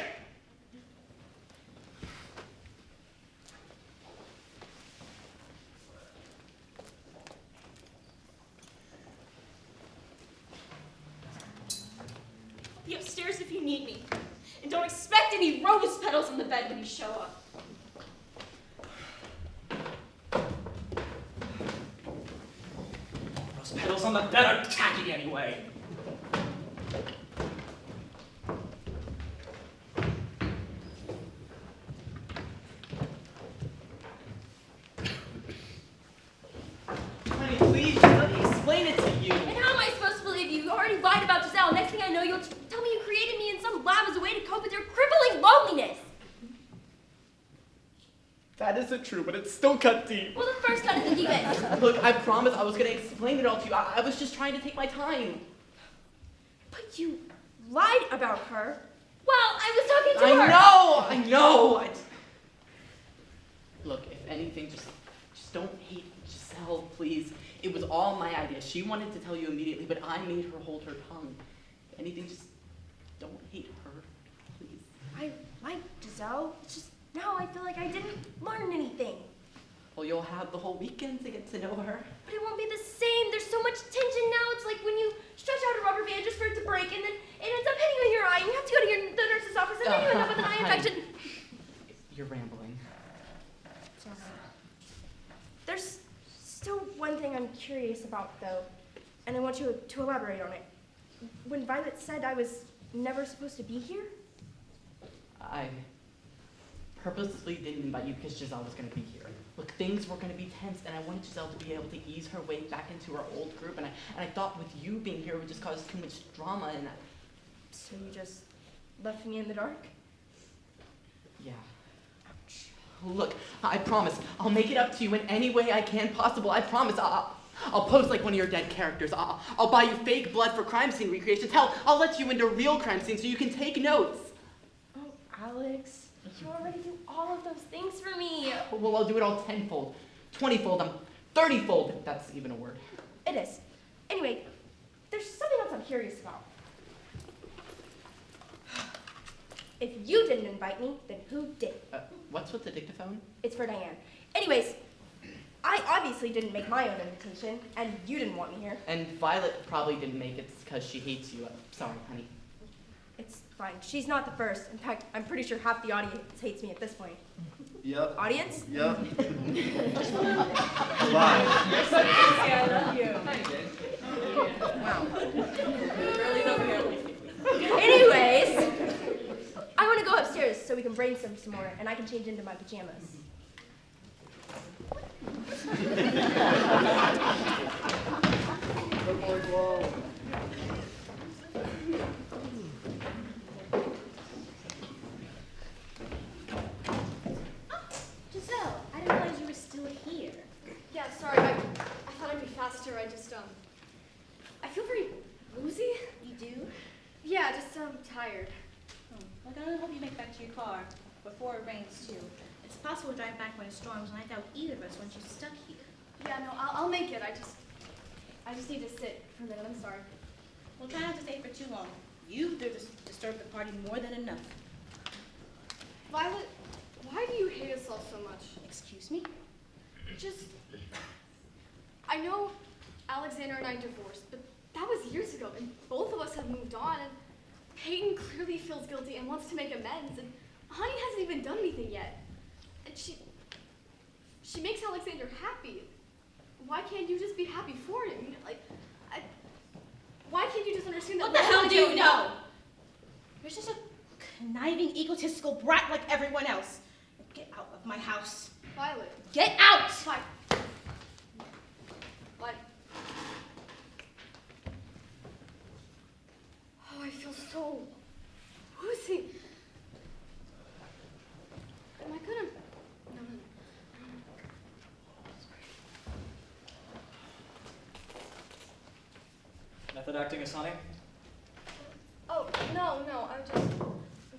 I'll be upstairs if you need me. And don't expect any rose petals on the bed when you show up. Those petals on the bed are tacky anyway. Honey, please, let me explain it to you. And how am I supposed to believe you? You already lied about Giselle. Next thing I know, you'll tell me you created me in some lab as a way to cope with your crippling loneliness. That isn't true, but it's still cut deep. Well, the first cut is the deepest. Look, I promised I was gonna explain it all to you. I was just trying to take my time. But you lied about her. Well, I was talking to her. I know. Look, if anything, just don't hate Giselle, please. It was all my idea. She wanted to tell you immediately, but I made her hold her tongue. If anything, just don't hate her, please. I like Giselle. It's just now I feel like I didn't learn anything. Well, you'll have the whole weekend to get to know her. But it won't be the same. There's so much tension now. It's like when you stretch out a rubber band just for it to break, and then it ends up hitting you in your eye, and you have to go to the nurse's office, and then you end up with an eye infection. You're rambling. There's still one thing I'm curious about, though, and I want you to elaborate on it. when Violet said I was never supposed to be here? I purposely didn't invite you because Giselle was going to be here. Look, things were going to be tense, and I wanted Giselle to be able to ease her way back into her old group, and I thought with you being here it would just cause too much drama, and So you just left me in the dark? yeah. Look, I promise, I'll make it up to you in any way I can possible. I promise, I'll pose like one of your dead characters. I'll buy you fake blood for crime scene recreations. Hell, I'll let you into real crime scenes so you can take notes. Oh, Alex, you already do all of those things for me. Well, I'll do it all 10-fold, 20-fold, 30-fold, if that's even a word. It is. Anyway, there's something else I'm curious about. If you didn't invite me, then who did? What's with the dictaphone? It's for Diane. Anyways, I obviously didn't make my own invitation, and you didn't want me here. And Violet probably didn't make it because she hates you. Sorry, honey. It's fine. She's not the first. In fact, I'm pretty sure half the audience hates me at this point. Yep. Audience? Yep. Bye. I love you. Wow. Anyways, I want to go upstairs so we can brainstorm some more, and I can change into my pajamas. Giselle, I didn't realize you were still here. Yeah, sorry, I thought I'd be faster. I feel very woozy. You do? Yeah, just, tired. Well, I hope you make it back to your car before it rains, too. It's possible to drive back when it storms, and I doubt either of us want you stuck here. Yeah, no, I'll make it. I just need to sit for a minute. I'm sorry. Well, try not to stay for too long. You've disturbed the party more than enough. Violet, why do you hate us all so much? Excuse me? I know Alexander and I divorced, but that was years ago, and both of us have moved on, and Peyton clearly feels guilty and wants to make amends, and Honey hasn't even done anything yet. And she makes Alexander happy. Why can't you just be happy for him? Why can't you just understand that? What the hell do you know? You're just a conniving, egotistical brat like everyone else. Get out of my house. Violet. Get out! Fine. What? Oh, I feel so woozy. Am I gonna? No. Method acting is honey? Oh, no. I'm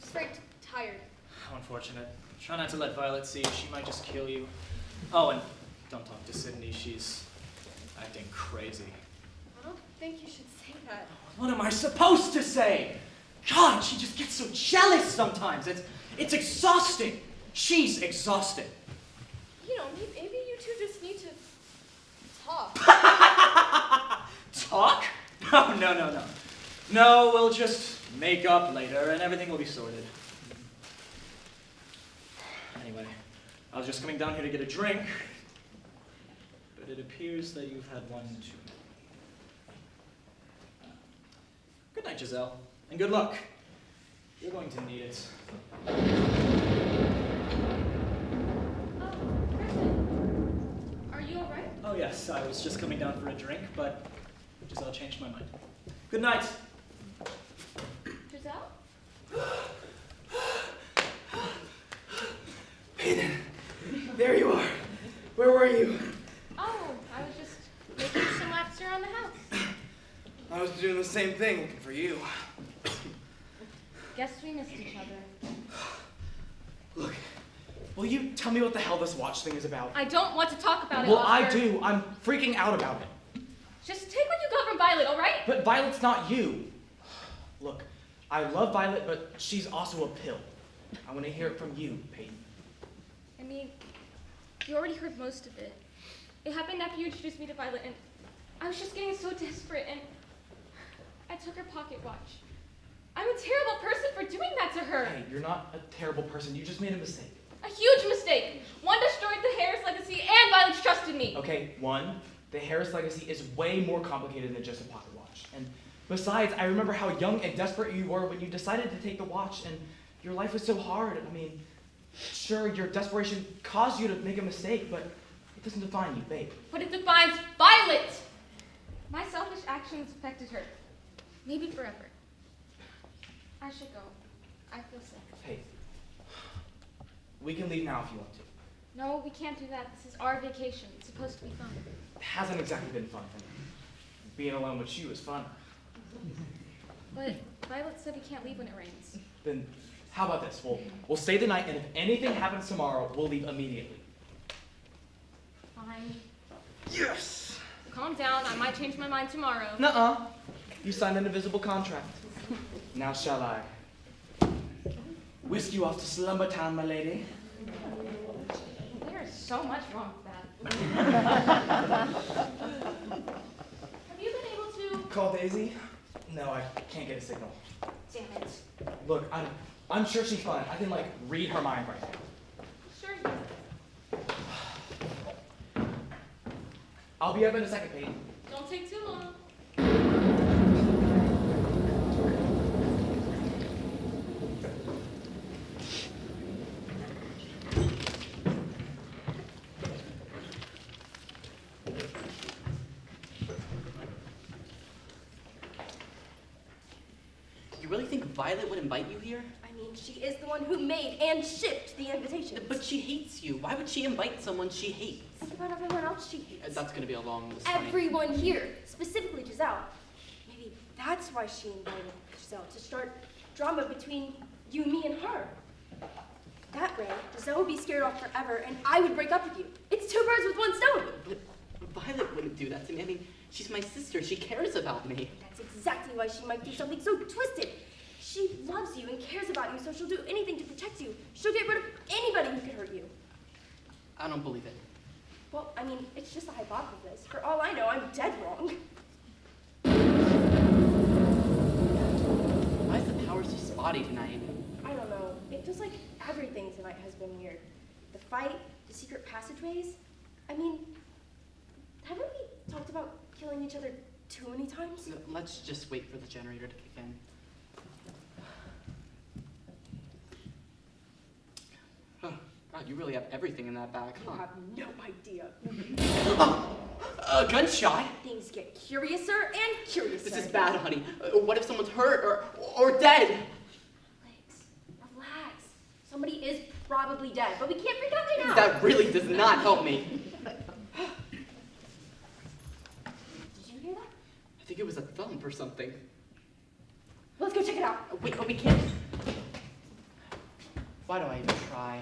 just very tired. How unfortunate. Try not to let Violet see. She might just kill you. Oh, and don't talk to Sydney. She's acting crazy. I don't think you should say that. What am I supposed to say? God, she just gets so jealous sometimes. It's exhausting. She's exhausted. You know, maybe you two just need to talk. Talk? Oh, no. No, we'll just make up later and everything will be sorted. Anyway, I was just coming down here to get a drink, but it appears that you've had one too many. Good night, Giselle, and good luck. You're going to need it. Griffin, are you alright? Oh yes, I was just coming down for a drink, but Giselle changed my mind. Good night. Giselle? Peyton, there you are. Where were you? Oh, I was just making some laps around the house. I was doing the same thing, looking for you. Guess we missed each other. Look, will you tell me what the hell this watch thing is about? I don't want to talk about it, Well, I Oscar. do. I'm freaking out about it. Just take what you got from Violet, all right? But Violet's not you. Look, I love Violet, but she's also a pill. I want to hear it from you, Peyton. I mean, you already heard most of it. It happened after you introduced me to Violet, and I was just getting so desperate, and I took her pocket watch. I'm a terrible person for doing that to her. Hey, you're not a terrible person. You just made a mistake. A huge mistake. One destroyed the Harris legacy, and Violet's trust in me. Okay, one, the Harris legacy is way more complicated than just a pocket watch. Besides, I remember how young and desperate you were when you decided to take the watch, and your life was so hard. I mean, sure, your desperation caused you to make a mistake, but it doesn't define you, babe. But it defines Violet! My selfish actions affected her. Maybe forever. I should go. I feel sick. Hey, we can leave now if you want to. No, we can't do that. This is our vacation. It's supposed to be fun. It hasn't exactly been fun for me. Being alone with you is fun. But Violet said we can't leave when it rains. Then how about this? We'll stay the night, and if anything happens tomorrow, we'll leave immediately. Fine. Yes! Calm down. I might change my mind tomorrow. Nuh-uh. You signed an invisible contract. Now shall I whisk you off to Slumber Town, my lady? There is so much wrong with that. Have you been able to... Call Daisy? No, I can't get a signal. Damn it. Look, I'm sure she's fine. I can, like, read her mind right now. Sure. I'll be up in a second, Pete. Don't take too long. You really think Violet would invite you here? I mean, she is the one who made and shipped the invitation. But she hates you. Why would she invite someone she hates? Think about everyone else she hates. That's gonna be a long list. Everyone here, specifically Giselle. Maybe that's why she invited Giselle, to start drama between you and me and her. That way, Giselle would be scared off forever, and I would break up with you. It's two birds with one stone. But Violet wouldn't do that to me. I mean, she's my sister. She cares about me. That's exactly why she might do something so twisted. She loves you and cares about you, so she'll do anything to protect you. She'll get rid of anybody who could hurt you. I don't believe it. Well, I mean, it's just a hypothesis. For all I know, I'm dead wrong. Why is the power so spotty tonight? I don't know. It feels like everything tonight has been weird. The fight, the secret passageways. I mean, haven't we talked about killing each other too many times? Let's just wait for the generator to kick in. God, you really have everything in that bag, huh? You have no idea. A gunshot? Things get curiouser and curiouser. This is bad, honey. What if someone's hurt or dead? Alex, relax. Somebody is probably dead, but we can't freak out right now. That really does not help me. Did you hear that? I think it was a thump or something. Let's go check it out. Wait, but we can't. Why do I even try?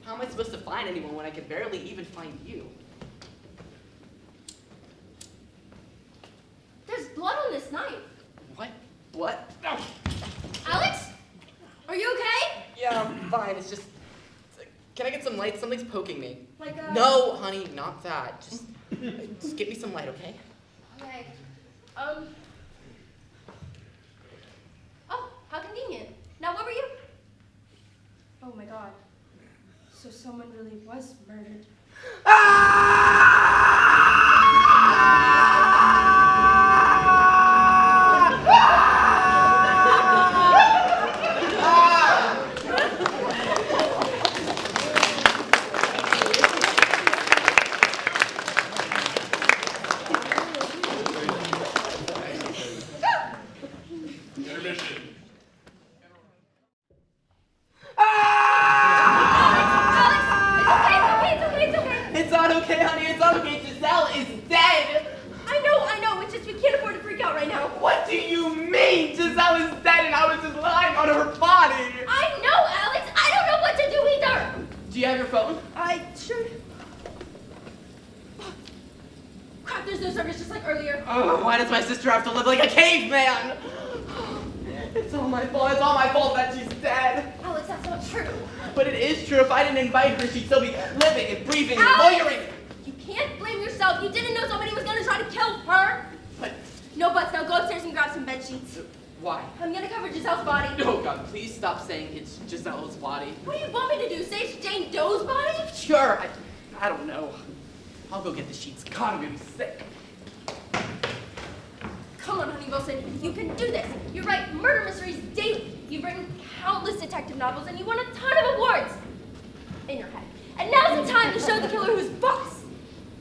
How am I supposed to find anyone when I can barely even find you? There's blood on this knife. What? What? No. Alex? Are you okay? Yeah, I'm fine. It's just... Can I get some light? Something's poking me. Like a... No, honey, not that. Just get me some light, okay? Okay. Oh, how convenient. Now, what were you? Oh my god. So someone really was murdered. Alex, it's okay, It's not okay, honey. It's not okay. Giselle is dead. I know. It's just we can't afford to freak out right now. What do you mean? Giselle is dead and I was just lying on her body. I know, Alex. I don't know what to do either. Do you have your phone? I should. Crap, there's no service just like earlier. Oh, why does my sister have to live like a caveman? It's all my fault. It's all my fault that she's dead. Alex, that's not true. But it is true. If I didn't invite her, she'd still be living and breathing and Alex! lawyering. You can't blame yourself. You didn't know somebody was going to try to kill her. But No buts. Now go upstairs and grab some bed sheets. why? I'm going to cover Giselle's body. Oh, God, please stop saying it's Giselle's body. What do you want me to do? Say it's Jane Doe's body? Sure, I don't know. I'll go get the sheets. God, I'm gonna be sick. Come on, honey Wilson. You can do this. You write murder mysteries daily. You've written countless detective novels, and you won a ton of awards in your head. And now's the time to show the killer who's boss.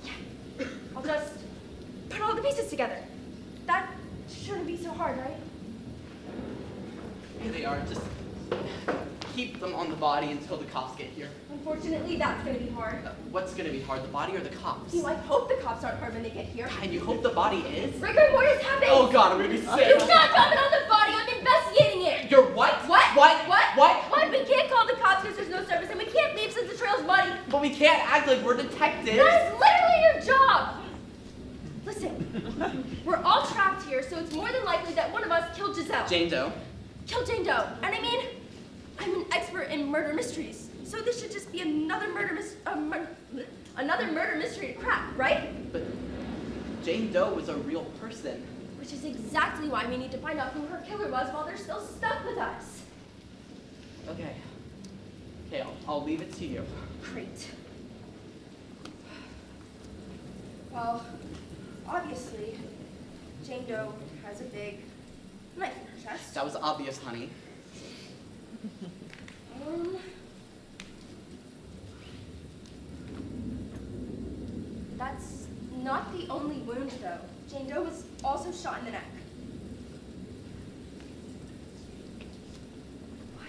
Yeah. I'll just put all the pieces together. That shouldn't be so hard, right? Here they are. Just keep them on the body until the cops get here. Unfortunately, that's going to be hard. What's gonna be hard, the body or the cops? I hope the cops aren't hard when they get here. And you hope the body is? Rigor mortis happens. Oh, God, I'm gonna be sick. You can't comment on the body. I'm investigating it. You're what? What? What? What? We can't call the cops because there's no service, and we can't leave since the trail's muddy. But we can't act like we're detectives. That is literally your job. Listen, we're all trapped here, so it's more than likely that one of us killed Giselle. Jane Doe. Killed Jane Doe. And I mean, I'm an expert in murder mysteries, so this should just be another murder mystery to crack, right? But Jane Doe was a real person. Which is exactly why we need to find out who her killer was while they're still stuck with us. Okay. Okay, I'll leave it to you. Great. Well, obviously, Jane Doe has a big knife in her chest. That was obvious, honey. That's not the only wound, though. Jane Doe was also shot in the neck. Why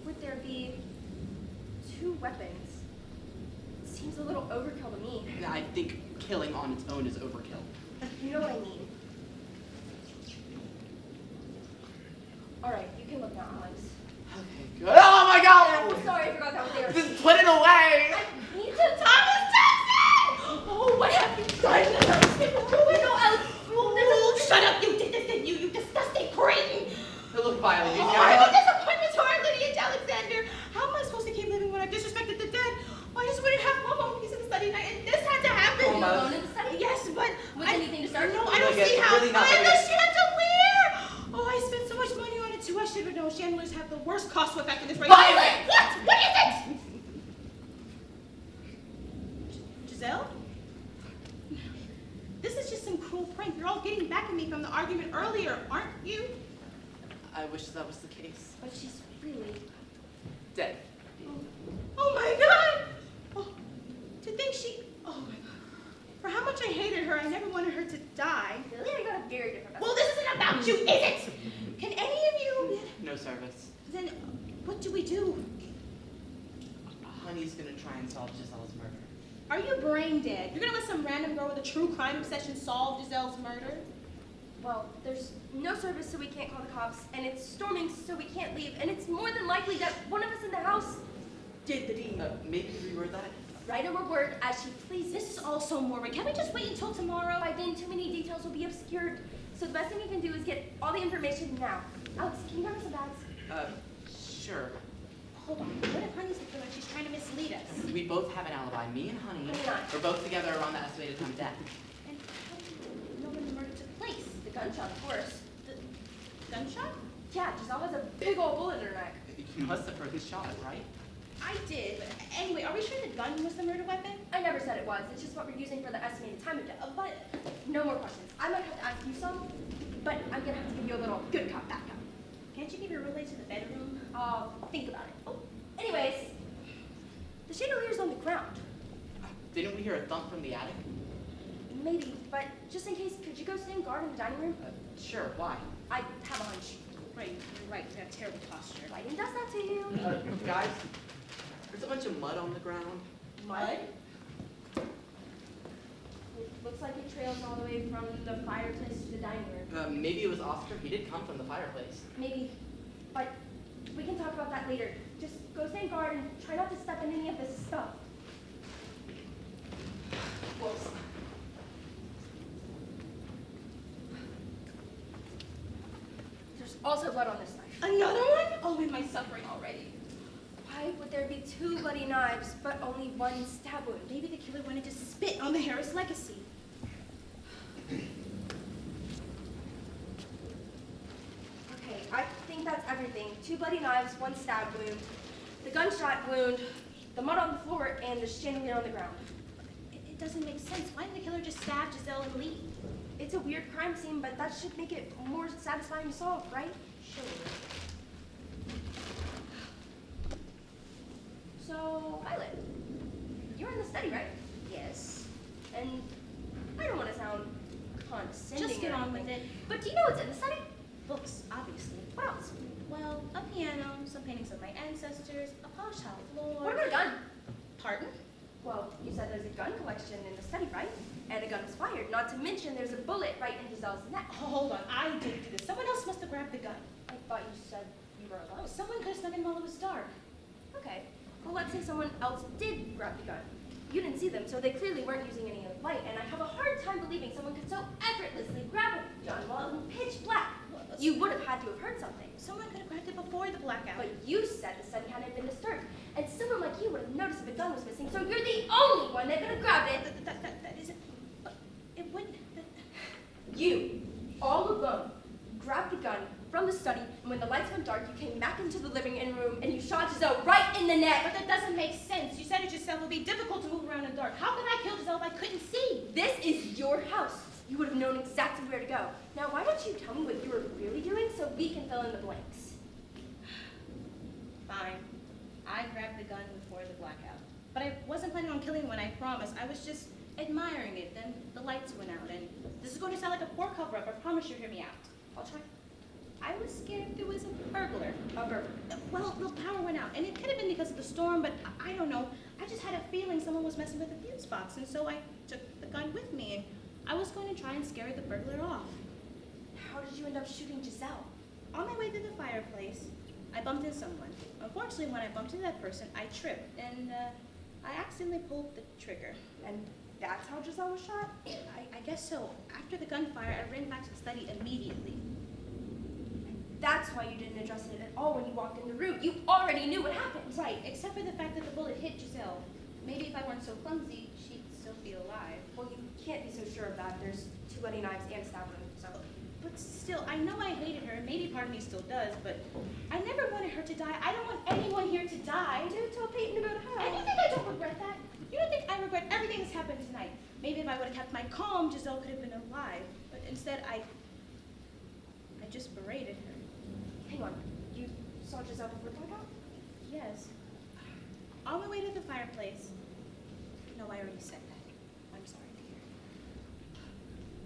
would there be two weapons? It seems a little overkill to me. I think killing on its own is overkill. You know what I mean. All right, you can look now, Alex. Okay, good. Oh my God! I'm sorry, I forgot that was there. Just put it away! I need to Thomas Jackson! Oh, what have you done? Oh, wait, no, Alex. Oh, Shut up, you disgusting cretin! Look, Violet, Oh, I'm a disappointment to our lineage, Alexander. How am I supposed to keep living when I've disrespected the dead? Well, I just wouldn't have one more piece of the study night, and this had to happen. Oh, my- alone in the study? Yes, but Was anything to start? No, I don't Look, see it's how. really not I like know a- she had to wear. Oh, I spent so much money on it too. I should have known. Chandeliers have the worst cost to effectiveness rate. Violet! What is it? Giselle? This is just some cruel prank. You're all getting back at me from the argument earlier, aren't you? I wish that was the case. But she's really... Dead. Oh my God! Oh, to think she. Oh my God. For how much I hated her, I never wanted her to die. Really? I got a very different message. Well, this isn't about you, is it? Can any of you? No service. Then what do we do? Honey's gonna try and solve Giselle's murder. Are you brain dead? You're gonna let some random girl with a true crime obsession solve Giselle's murder? Well, there's no service, so we can't call the cops, and it's storming, so we can't leave, and it's more than likely that one of us in the house did the deed. Maybe reword that? Write her a word as she pleases. This is all so morbid. Can't we just wait until tomorrow? By then, too many details will be obscured. So the best thing we can do is get all the information now. Alex, can you grab me some bags? Sure. Hold on. What if Honey's the killer and she's trying to mislead us? We both have an alibi. Me and Honey. Honey and I. We're both together around the estimated time of death. And how do you know when the murder took place? The gunshot, of course. The gunshot? Yeah, Giselle has a big old bullet in her neck. You must have heard the shot, right? I did, but anyway, are we sure the gun was the murder weapon? I never said it was. It's just what we're using for the estimated time of death. But no more questions. I might have to ask you some, but I'm gonna have to give you a little good cop, bad cop. Can't you give your relay to the bedroom? I'll think about it. Oh, anyways, the chandelier's on the ground. Didn't we hear a thump from the attic? Maybe, but just in case, could you go stand guard in the dining room? Sure, why? I have a hunch. Right, you're right. You have terrible posture. Lighting does that to you. Guys, there's a bunch of mud on the ground. Mud? Looks like it trails all the way from the fireplace to the dining room. Maybe it was Oscar. He did come from the fireplace. Maybe. But we can talk about that later. Just go stand guard and try not to step in any of this stuff. Whoops. There's also blood on this knife. Another one? Oh, am I suffering already? Why would there be 2 bloody knives, but only 1 stab wound? Maybe the killer wanted to spit on the Harris legacy. Okay, I think that's everything. 2 bloody knives, 1 stab wound, the gunshot wound, the mud on the floor, and the chandelier on the ground. It doesn't make sense. Why didn't the killer just stab Giselle and leave? It's a weird crime scene, but that should make it more satisfying to solve, right? Sure. So, Violet, you're in the study, right? Yes. And I don't want to sound condescending. Just get or on with anything, it. but do you know what's in the study? Books, obviously. What else? Well, a piano, some paintings of my ancestors, a polished tile floor. What about a gun? Pardon? Well, you said there's a gun collection in the study, right? And a gun was fired. Not to mention there's a bullet right in Giselle's neck. Oh, hold on, I didn't do this. Someone else must have grabbed the gun. I thought you said you were Oh, alone. someone could have snuck in while it was dark. Okay. Well, let's say someone else did grab the gun. You didn't see them, so they clearly weren't using any light, and I have a hard time believing someone could so effortlessly grab a gun while in pitch black. You would have had to have heard something. Someone could have grabbed it before the blackout. But you said the study hadn't been disturbed, and someone like you would have noticed if a gun was missing, so you're the only one that could have grabbed it. That isn't... But it wouldn't... You, all alone, grabbed the gun from the study, and when the lights went dark, you came back into the living room and you shot Giselle right in the neck. But that doesn't make sense. You said it yourself. It would be difficult to move around in the dark. How could I kill Giselle if I couldn't see? This is your house. You would have known exactly where to go. Now, why don't you tell me what you were really doing so we can fill in the blanks? Fine. I grabbed the gun before the blackout. But I wasn't planning on killing when I promised. I was just admiring it. Then the lights went out, and this is going to sound like a poor cover-up. I promise you'll hear me out. I'll try. I was scared there was a burglar. A burglar. Well, the power went out, and it could have been because of the storm, but I don't know. I just had a feeling someone was messing with the fuse box, and so I took the gun with me, and I was going to try and scare the burglar off. How did you end up shooting Giselle? On my way to the fireplace, I bumped into someone. Unfortunately, when I bumped into that person, I tripped, and I accidentally pulled the trigger. And that's how Giselle was shot? I guess so. After the gunfire, I ran back to the study immediately. That's why you didn't address it at all when you walked in the room. You already knew what happened. Right, except for the fact that the bullet hit Giselle. Maybe if I weren't so clumsy, she'd still be alive. Well, you can't be so sure of that. There's 2 bloody knives and a stab wound, so. But still, I know I hated her, and maybe part of me still does, but I never wanted her to die. I don't want anyone here to die. Do tell Peyton about her. And you think I don't regret that? You don't think I regret everything that's happened tonight? Maybe if I would have kept my calm, Giselle could have been alive. But instead, I just berated her. Hang on. You saw Giselle before the blackout? Yes. On my way to the fireplace. No, I already said that. I'm sorry, dear.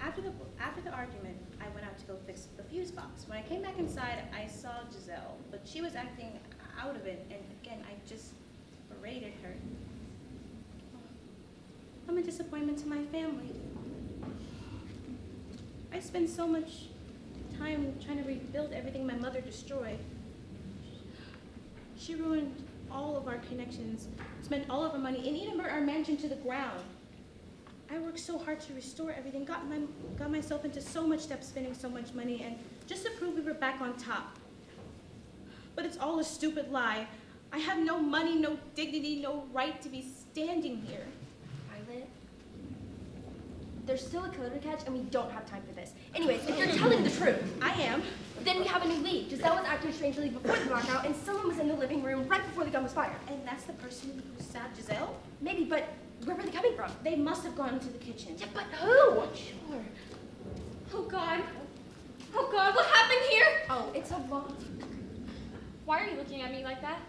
After the argument, I went out to go fix the fuse box. When I came back inside, I saw Giselle, but she was acting out of it, and again, I just berated her. I'm a disappointment to my family. I spent so much time trying to rebuild everything my mother destroyed. She ruined all of our connections, spent all of our money, and even burned our mansion to the ground. I worked so hard to restore everything, got myself into so much debt, spending so much money, and just to prove we were back on top. But it's all a stupid lie. I have no money, no dignity, no right to be standing here. Violet, there's still a killer to catch, and we don't have time for this. Anyways, if you're telling the truth, I am. then we have a new lead. Giselle was acting strangely before the blackout, and someone was in the living room right before the gun was fired. And that's the person who stabbed Giselle? Maybe, but where were they coming from? They must have gone into the kitchen. Yeah, but who? Sure. Oh God. Oh God, what happened here? Oh, it's a lot. Why are you looking at me like that?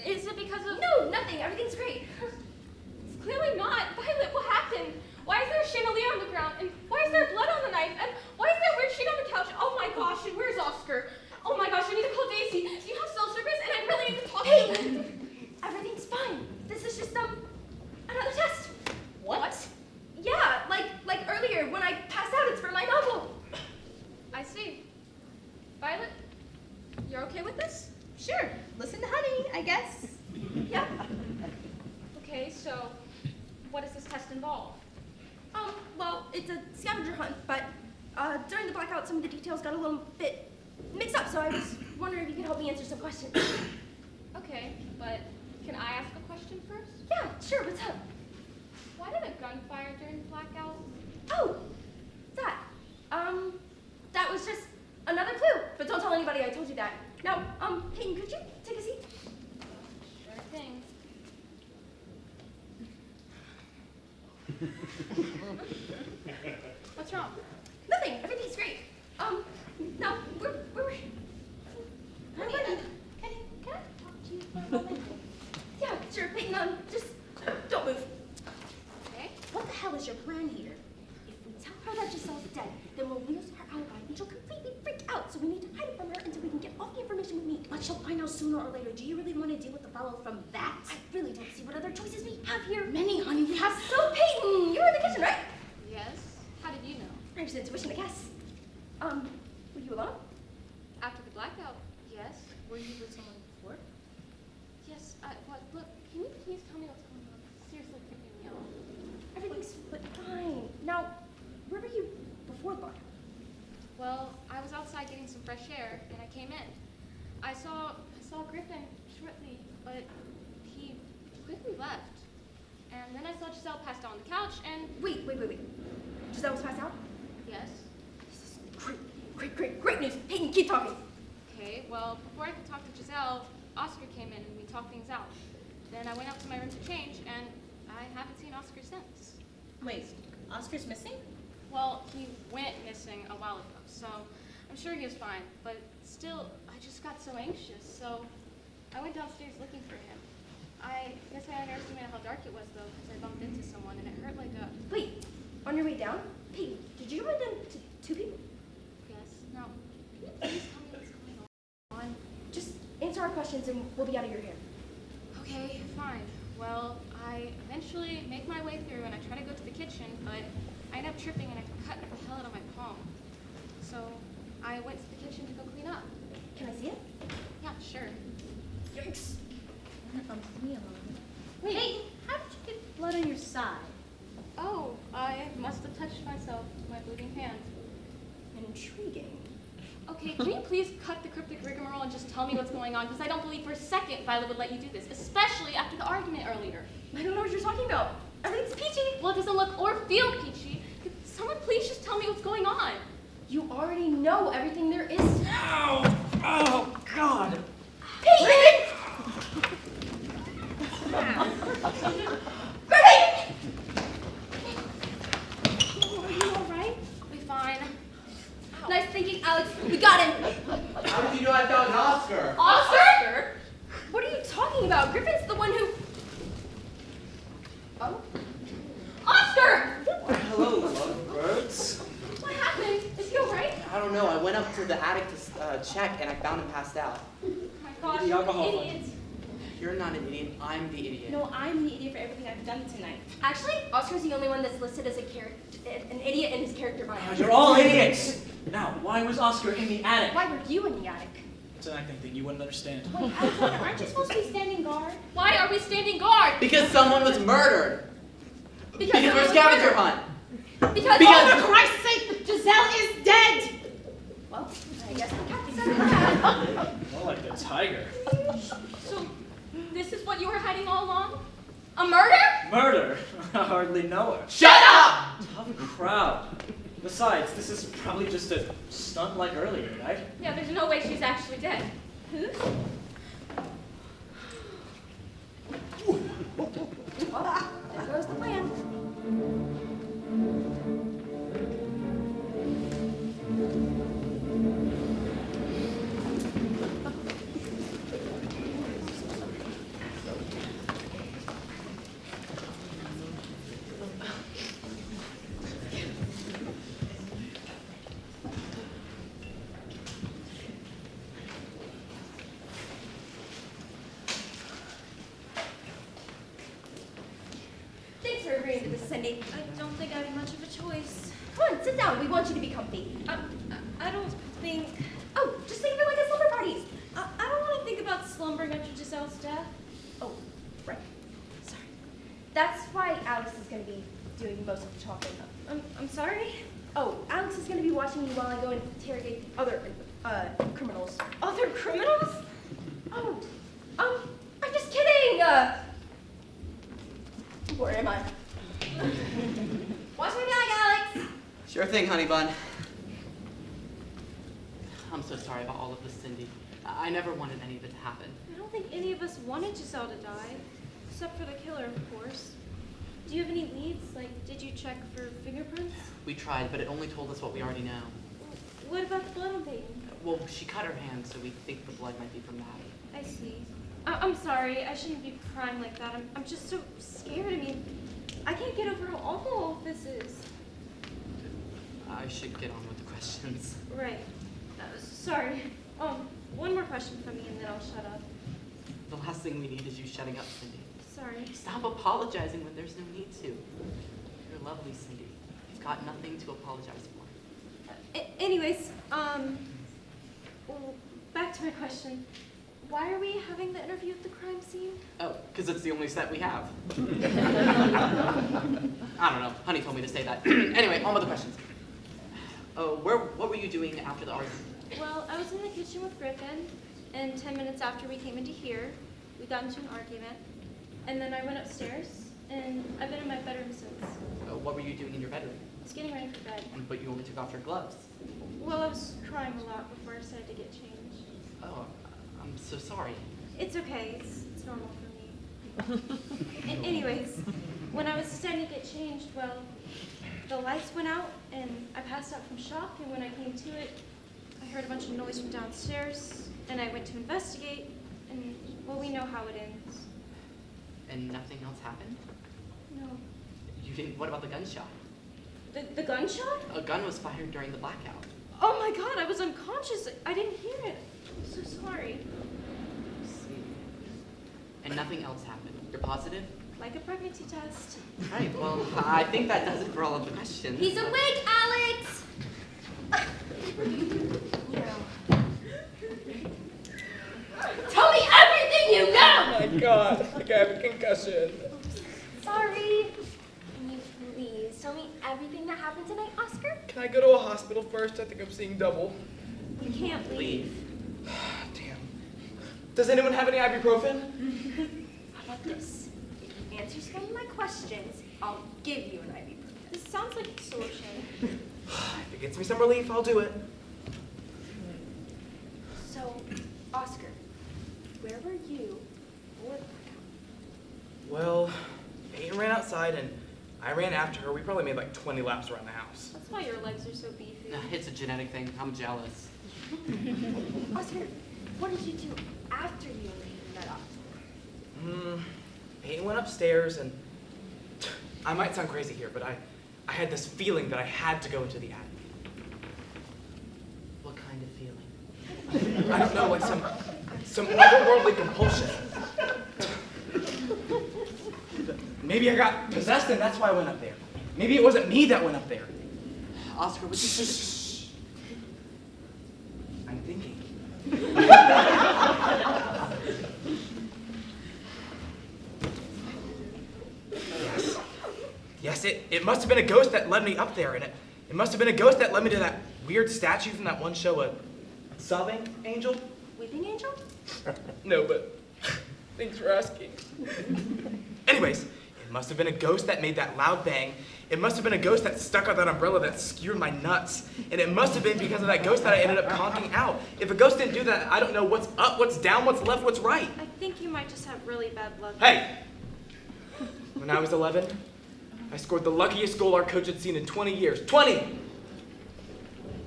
Is it because of... No, nothing. Everything's great. It's clearly not. Violet, what happened? Why is there a chandelier on the ground? And why is there blood on the knife? And why is there a weird sheet on the couch? Oh my gosh, and where's Oscar? Oh my gosh, I need to call Daisy. Do you have cell service? And I really need to talk to you. Everything's fine. This is just, another test. What? Yeah, like earlier involved? Well, it's a scavenger hunt, but during the blackout, some of the details got a little bit mixed up, so I was wondering if you could help me answer some questions. Okay, but can I ask a question first? Yeah, sure, what's up? Why did a gun fire during the blackout? Oh, that. That was just another clue, but don't tell anybody I told you that. Now, Peyton, could you take a seat? Sure thing. What's wrong? Nothing, everything's great. Now, we're Honey, can I talk to you for a moment? yeah, sure, Peyton, just don't move. Okay. What the hell is your plan here? If we tell her that Giselle's dead, then we'll lose her alibi and she'll completely freak out, so we need to hide it from her until we can get all the information we need. But she'll find out sooner or later. Do you really want to deal with the fellow from that? I really don't see what other choices we have here. Many, honey, we have. So, Peyton, you were in the kitchen, right? Yes. How did you know? I just intuition, I guess. Were you alone? After the blackout, yes. Were you with someone before? Yes. What? Look, can you please tell me what's going on? Seriously, freaking me out. Everything's fine. Now, where were you before the blackout? Well, I was outside getting some fresh air, and I came in. I saw Griffin shortly, but he quickly left. And then I saw Giselle passed out on the couch, and Wait. Giselle was passed out? yes. This is great news. Peyton, keep talking. Okay, well, before I could talk to Giselle, Oscar came in and we talked things out. Then I went up to my room to change, and I haven't seen Oscar since. Wait, Oscar's missing? Well, he went missing a while ago, so I'm sure he was fine. But still, I just got so anxious, so I went downstairs looking for him. I guess I underestimated how dark it was, though, because I bumped into someone, and it hurt like a... Wait, on your way down? Peyton, did you run into two people? Yes. Now, can you please tell me what's going on? Just answer our questions and we'll be out of your hair. Okay, fine. Well, I eventually make my way through, and I try to go to the kitchen, but I end up tripping, and I cut the hell out of my palm. So I went to the kitchen to go clean up. Can I see it? Yeah, sure. Yikes. Leave me alone. Wait, hey, how did you get blood on your side? Oh, I must have touched myself with my bleeding hand. Intriguing. Okay, can you please cut the cryptic rigmarole and just tell me what's going on? Because I don't believe for a second Violet would let you do this, especially after the argument earlier. I don't know what you're talking about. Everything's peachy. Well, it doesn't look or feel peachy. Could someone please just tell me what's going on? You already know everything there is. Ow! Oh, God! Peyton! Perfect! Are you alright? I'll be fine. Ow. Nice thinking, Alex. We got him. How did you know I found Oscar? Oscar? What are you talking about? Griffin's the one who... Oh? Oscar! Hello, lovebirds. What happened? Is he alright? I don't know. I went up to the attic to check, and I found him passed out. Oh my gosh, The you're alcohol an fund. idiot. You're not an idiot. I'm the idiot. No, I'm the idiot for everything I've done tonight. Actually, Oscar's the only one that's listed as an idiot in his character bio. You're all idiots! Now, why was Oscar in the attic? Why were you in the attic? It's an acting thing, you wouldn't understand. Wait, Alexander, aren't you supposed to be standing guard? Why are we standing guard? Because someone was murdered. Because someone we're a was scavenger murdered. hunt. Because Because- For Christ's sake, Giselle is dead! Well, I guess the cat said that. More like the tiger. So, this is what you were hiding all along? A murder? Murder? I hardly know her. Shut up! Tough crowd. Besides, this is probably just a stunt like earlier, right? Yeah, there's no way she's actually dead. Well, there goes the plan. Thanks for agreeing to this, Cindy. I don't think I have much of a choice. Come on, sit down. We want you to be comfy. I don't think... Oh, just think of it like a slumber party. I don't want to think about slumbering after Giselle's death. Oh, right. Sorry. That's why Alex is going to be doing most of the talking. I'm sorry? Oh, Alex is going to be watching you while I go and interrogate other criminals. Other criminals? Oh, I'm just kidding. Where am I? Watch my bag, Alex. Sure thing, honey bun. I'm so sorry about all of this, Cindy. I never wanted any of it to happen. I don't think any of us wanted Giselle to die, except for the killer, of course. Do you have any leads? Like, did you check for fingerprints? We tried, but it only told us what we already know. What about the blood on Baton? Well, she cut her hand, so we think the blood might be from that. I see. I'm sorry. I shouldn't be crying like that. I'm just so scared. I mean, I can't get over how awful all of this is. I should get on with the questions. Right. Sorry. One more question from me and then I'll shut up. The last thing we need is you shutting up, Cindy. Sorry. Stop apologizing when there's no need to. You're lovely, Cindy. You've got nothing to apologize for. Anyways, back to my question. Why are we having the interview at the crime scene? Oh, because it's the only set we have. I don't know. Honey told me to say that. Anyway, on with the questions. What were you doing after the argument? Well, I was in the kitchen with Griffin, and 10 minutes after we came into here, we got into an argument. And then I went upstairs, and I've been in my bedroom since. What were you doing in your bedroom? I was getting ready for bed. But you only took off your gloves. Well, I was crying a lot before I decided to get changed. Oh, I'm so sorry. It's okay. It's normal for me. Anyways, when I was deciding to get changed, well, the lights went out, and I passed out from shock, and when I came to it, I heard a bunch of noise from downstairs, and I went to investigate, and, well, we know how it ends. And nothing else happened? No. You didn't, what about the gunshot? The gunshot? A gun was fired during the blackout. Oh my God, I was unconscious. I didn't hear it. I'm so sorry. And nothing else happened. You're positive? Like a pregnancy test. Right, well, I think that does it for all of the questions. He's awake, Alex. Tell me everything you know! Oh my God, I think I have a concussion. Sorry. Can you please tell me everything that happened tonight, Oscar? Can I go to a hospital first? I think I'm seeing double. You can't leave. Damn. Does anyone have any ibuprofen? How about this? If you answer some of my questions, I'll give you an ibuprofen. This sounds like extortion. If it gets me some relief, I'll do it. So, Oscar, where were you before the blackout? Well, Peyton ran outside and I ran after her. We probably made like 20 laps around the house. That's why your legs are so beefy. It's a genetic thing. I'm jealous. Oscar, what did you do after you and Peyton met up? Peyton went upstairs and I might sound crazy here, but I had this feeling that I had to go into the attic. What kind of feeling? I don't know, like some otherworldly compulsion. Maybe I got possessed and that's why I went up there. Maybe it wasn't me that went up there. Oscar, would you I'm thinking. Yes, it must have been a ghost that led me up there, and it must have been a ghost that led me to that weird statue from that one show, a sobbing angel? Weeping Angel? No, but thanks for asking. Anyways, it must have been a ghost that made that loud bang. It must have been a ghost that stuck out that umbrella that skewered my nuts. And it must have been because of that ghost that I ended up conking out. If a ghost didn't do that, I don't know what's up, what's down, what's left, what's right. I think you might just have really bad luck. Hey! When I was 11, I scored the luckiest goal our coach had seen in 20 years. 20!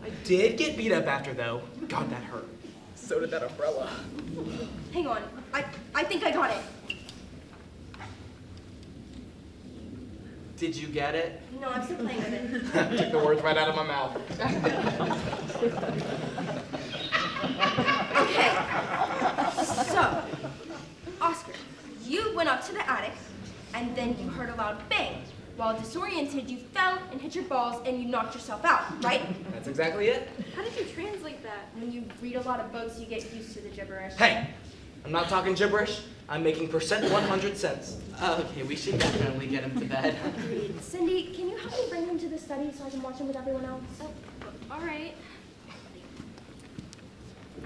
I did get beat up after, though. God, that hurt. So did that umbrella. Hang on, I think I got it. Did you get it? No, I'm still playing with it. Took the words right out of my mouth. Okay, so, Oscar, you went up to the attic, and then you heard a loud bang. While disoriented, you fell and hit your balls, and you knocked yourself out, right? That's exactly it. How did you translate that? When you read a lot of books, you get used to the gibberish. Hey, I'm not talking gibberish. I'm making percent 100 cents. Okay, we should definitely get him to bed. Agreed. Cindy, can you help me bring him to the study so I can watch him with everyone else? Oh, all right.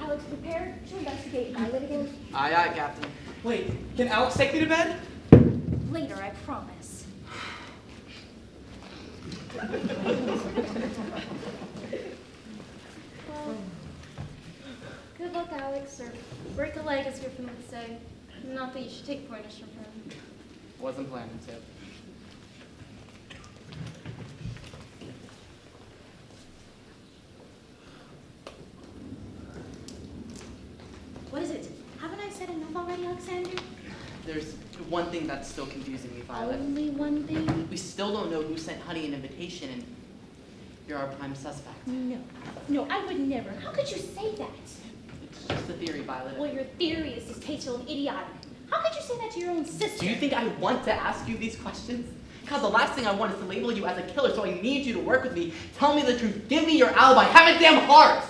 Alex, prepare to investigate Violet again. Aye, aye, Captain. Wait, can Alex take me to bed? Later, I promise. Well, good luck, Alex, or break a leg, as Griffin would say. Not that you should take pointers from him. Wasn't planning to. What is it? Haven't I said enough already, Alexander? There's one thing that's still confusing me, Violet. Only one thing? We still don't know who sent Honey an invitation, and you're our prime suspect. No, I would never. How could you say that? It's just a theory, Violet. Well, your theory is distasteful and idiotic. How could you say that to your own sister? Do you think I want to ask you these questions? God, the last thing I want is to label you as a killer, so I need you to work with me. Tell me the truth. Give me your alibi. Have a damn heart!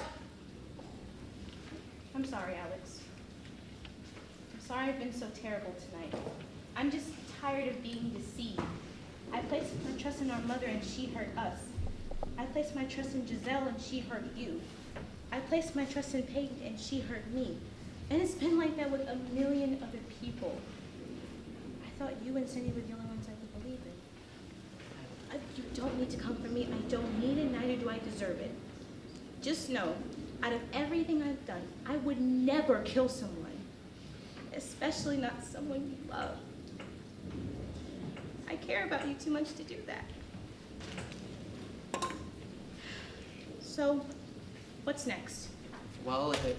I'm sorry, Alex. I'm sorry I've been so terrible tonight. I'm just tired of being deceived. I placed my trust in our mother and she hurt us. I placed my trust in Giselle and she hurt you. I placed my trust in Peyton and she hurt me. And it's been like that with a million other people. I thought you and Cindy were the only ones I could believe in. You don't need to come for me. I don't need it, neither do I deserve it. Just know, out of everything I've done, I would never kill someone. Especially not someone you love. I care about you too much to do that. So, what's next? Well, if it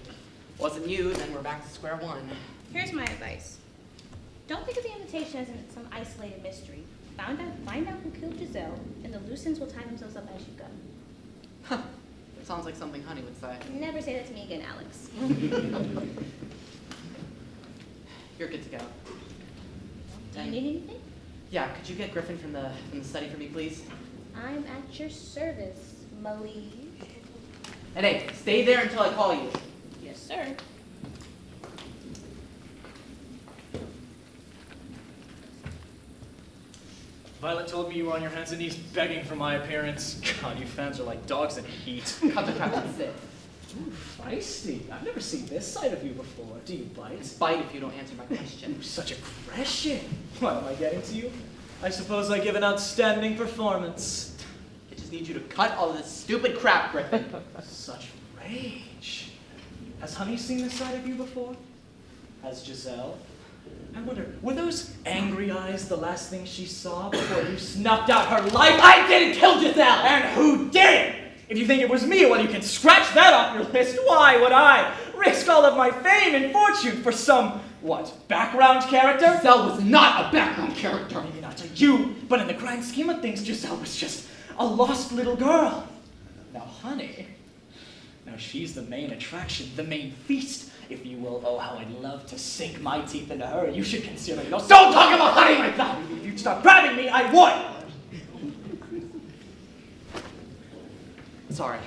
wasn't you, then we're back to square one. Here's my advice. Don't think of the invitation as some isolated mystery. Find out who killed Giselle, and the loose ends will tie themselves up as you go. Huh. That sounds like something Honey would say. Never say that to me again, Alex. You're good to go. Do you need anything? Yeah, could you get Griffin from the study for me, please? I'm at your service, my liege. And hey, stay there until I call you. Yes, sir. Violet told me you were on your hands and knees begging for my appearance. God, you fans are like dogs in heat. Cut the crap and sit. Ooh, feisty. I've never seen this side of you before. Do you bite? Bite if you don't answer my question. Ooh, such aggression. What, am I getting to you? I suppose I give an outstanding performance. I just need you to cut all this stupid crap, Griffin. Such rage. Has Honey seen this side of you before? Has Giselle? I wonder, were those angry eyes the last thing she saw before you snuffed out her life? I didn't kill Giselle! And who did? If you think it was me, well, you can scratch that off your list. Why would I risk all of my fame and fortune for some, what, background character? Giselle was not a background character. Maybe not to you, but in the grand scheme of things, Giselle was just a lost little girl. Now, Honey, now she's the main attraction, the main feast, if you will. Oh, how I'd love to sink my teeth into her. You should consider it. No, don't talk about Honey like that! If you'd stop grabbing me, I would! Sorry.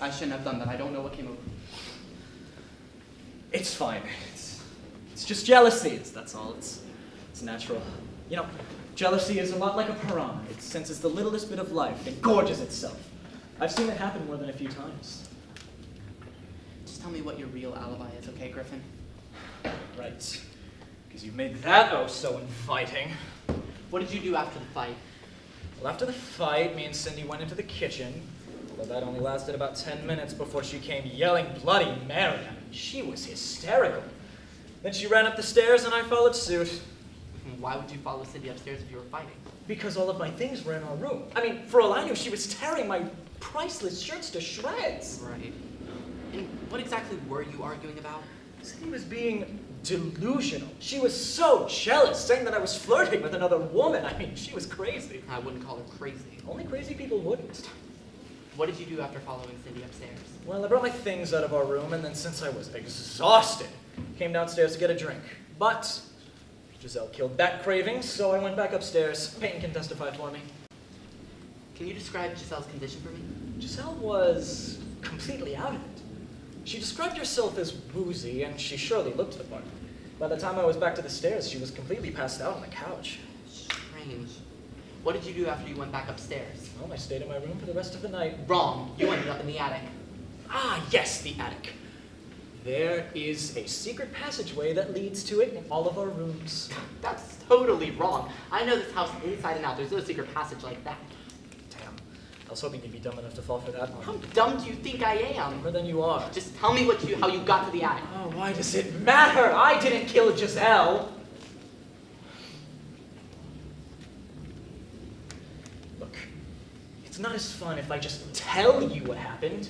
I shouldn't have done that. I don't know what came over me. It's fine. It's just jealousy. That's all. It's natural. You know, jealousy is a lot like a piranha. It senses the littlest bit of life and gorges itself. I've seen it happen more than a few times. Just tell me what your real alibi is, okay, Griffin? Right. Because you've made that oh so inviting. What did you do after the fight? Well, after the fight, me and Cindy went into the kitchen. But that only lasted about 10 minutes before she came yelling Bloody Mary. I mean, she was hysterical. Then she ran up the stairs and I followed suit. Why would you follow Cindy upstairs if you were fighting? Because all of my things were in our room. I mean, for all I knew, she was tearing my priceless shirts to shreds. Right. And what exactly were you arguing about? Cindy was being delusional. She was so jealous, saying that I was flirting with another woman. I mean, she was crazy. I wouldn't call her crazy. Only crazy people wouldn't. What did you do after following Cindy upstairs? Well, I brought my things out of our room, and then since I was exhausted, came downstairs to get a drink. But Giselle killed that craving, so I went back upstairs. Peyton can testify for me. Can you describe Giselle's condition for me? Giselle was completely out of it. She described herself as woozy, and she surely looked the part. By the time I was back to the stairs, she was completely passed out on the couch. Strange. What did you do after you went back upstairs? Well, I stayed in my room for the rest of the night. Wrong. You ended up in the attic. Ah, yes, the attic. There is a secret passageway that leads to it in all of our rooms. That's totally wrong. I know this house inside and out. There's no secret passage like that. Damn. I was hoping you'd be dumb enough to fall for that one. How dumb do you think I am? Dumber than you are. Just tell me how you got to the attic. Oh, why does it matter? I didn't kill Giselle. Look, it's not as fun if I just tell you what happened.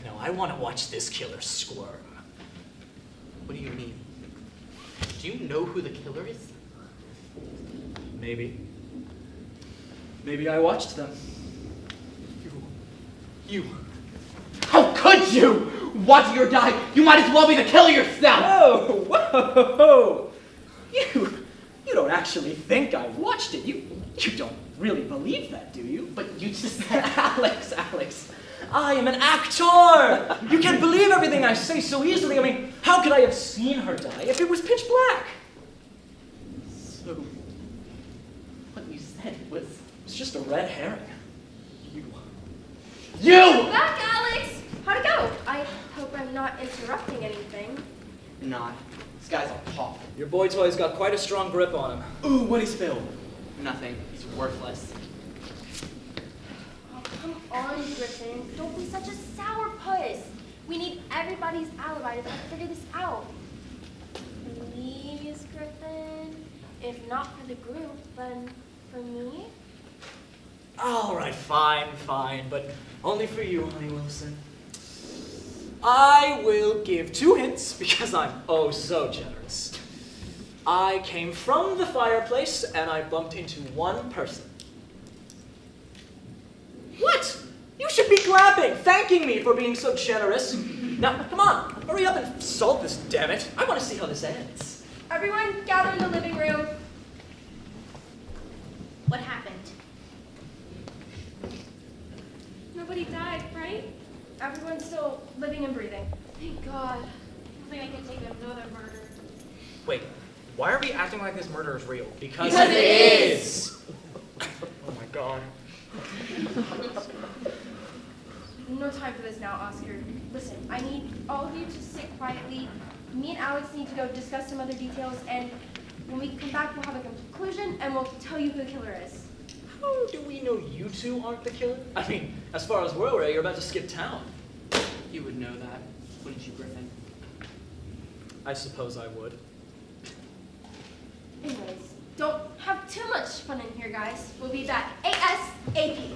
No, I want to watch this killer squirm. What do you mean? Do you know who the killer is? Maybe. Maybe I watched them. You. How could you? Watch your die. You might as well be the killer yourself. Whoa! You don't actually think I watched it. You don't really believe that, do you? But you just said, Alex. I am an actor! You can't believe everything I say so easily. I mean, how could I have seen her die if it was pitch black? So, what you said was... It's just a red herring. You! Back, Alex! How'd it go? I hope I'm not interrupting anything. Not. This guy's a pop. Your boy toy's got quite a strong grip on him. Ooh, what'd he spill? Nothing. He's worthless. Oh, come on, Griffin. Don't be such a sourpuss. We need everybody's alibi to figure this out. Please, Griffin. If not for the group, then for me? All right, fine, but only for you, honey Wilson. I will give 2 hints because I'm oh so generous. I came from the fireplace and I bumped into one person. What? You should be clapping, thanking me for being so generous. Now, come on, hurry up and solve this, damn it. I want to see how this ends. Everyone gather in the living room. What happened? Nobody died, right? Everyone's still living and breathing. Thank God. I don't think I can take another murder. Wait, why are we acting like this murder is real? Because it is! Oh my God. No time for this now, Oscar. Listen, I need all of you to sit quietly. Me and Alex need to go discuss some other details, and when we come back, we'll have a conclusion, and we'll tell you who the killer is. How do we know you two aren't the killer? I mean, as far as we're aware, you're about to skip town. You would know that, wouldn't you, Griffin? I suppose I would. Anyways, don't have too much fun in here, guys. We'll be back ASAP.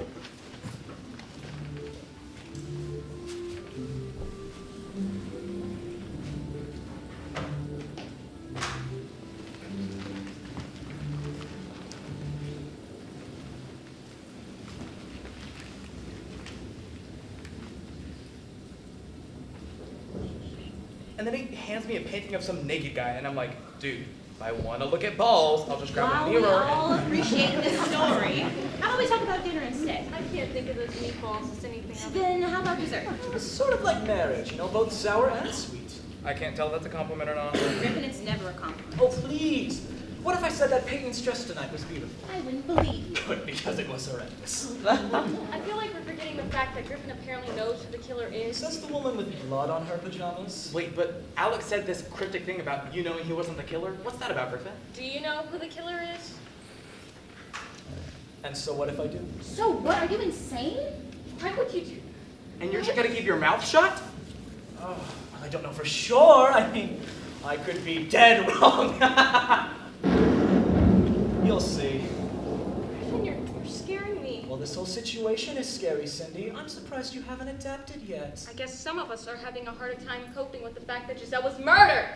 And then he hands me a painting of some naked guy, and I'm like, dude, if I want to look at balls, I'll just grab While a we mirror. all appreciate this story, how about we talk about dinner instead? I can't think of those meatballs as anything else. Then how about dessert? It's sort of like marriage, both sour and sweet. I can't tell if that's a compliment or not. Griffin, it's never a compliment. Oh, please. What if I said that Peyton's dress tonight was beautiful? I wouldn't believe you. Good, because it was horrendous. I feel like we're forgetting the fact that Griffin apparently knows who the killer is. Says the woman with blood on her pajamas. Wait, but Alex said this cryptic thing about you knowing he wasn't the killer. What's that about, Griffin? Do you know who the killer is? And so what if I do? So what, are you insane? Why would you do? And you're just gonna keep your mouth shut? Oh, well, I don't know for sure. I mean, I could be dead wrong. You'll see. Griffin, you're scaring me. Well, this whole situation is scary, Cindy. I'm surprised you haven't adapted yet. I guess some of us are having a harder time coping with the fact that Giselle was murdered.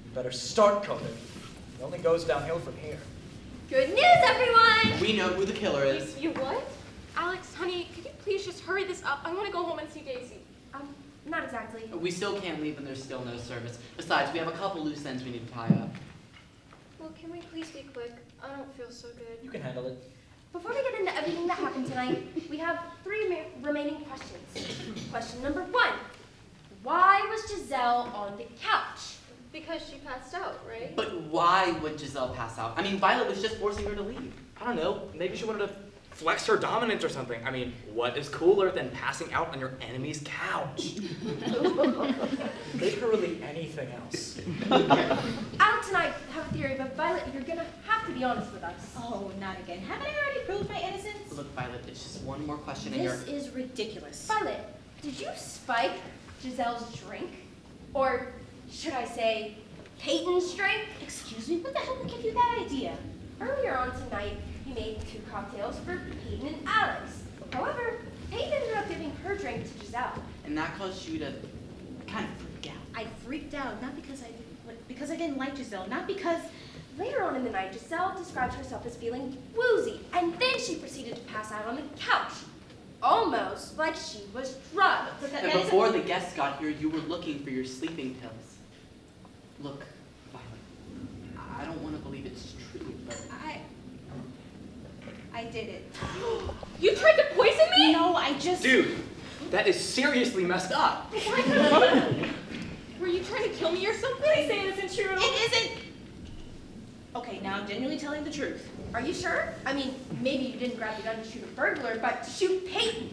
You better start coping. It only goes downhill from here. Good news, everyone! We know who the killer is. You what? Alex, honey, could you please just hurry this up? I want to go home and see Daisy. Not exactly. We still can't leave and there's still no service. Besides, we have a couple loose ends we need to tie up. Well, can we please be quick? I don't feel so good. You can handle it. Before we get into everything that happened tonight, we have 3 remaining questions. Question number 1. Why was Giselle on the couch? Because she passed out, right? But why would Giselle pass out? I mean, Violet was just forcing her to leave. I don't know. Maybe she wanted to flex her dominance or something. I mean, what is cooler than passing out on your enemy's couch? Make her really anything else. Alex and I have a theory, but Violet, you're gonna have to be honest with us. Oh, not again. Haven't I already proved my innocence? Look, Violet, it's just one more question and you're... This is ridiculous. Violet, did you spike Giselle's drink? Or should I say, Peyton's drink? Excuse me, what the hell would give you that idea? Earlier on tonight, he made 2 cocktails for Peyton and Alex. However, Peyton ended up giving her drink to Giselle. And that caused you to kind of freak out. I freaked out, not because I didn't like Giselle, not because... Later on in the night, Giselle described herself as feeling woozy, and then she proceeded to pass out on the couch. Almost like she was drugged. And before the guests got here, you were looking for your sleeping pills. Look, Violet, I don't want to believe it's true, but... I did it. You tried to poison me? No, I just... Dude, that is seriously messed up. Were you trying to kill me or something? Please say it isn't true. It isn't. Okay, now I'm genuinely telling the truth. Are you sure? I mean, maybe you didn't grab the gun to shoot a burglar, but to shoot Peyton.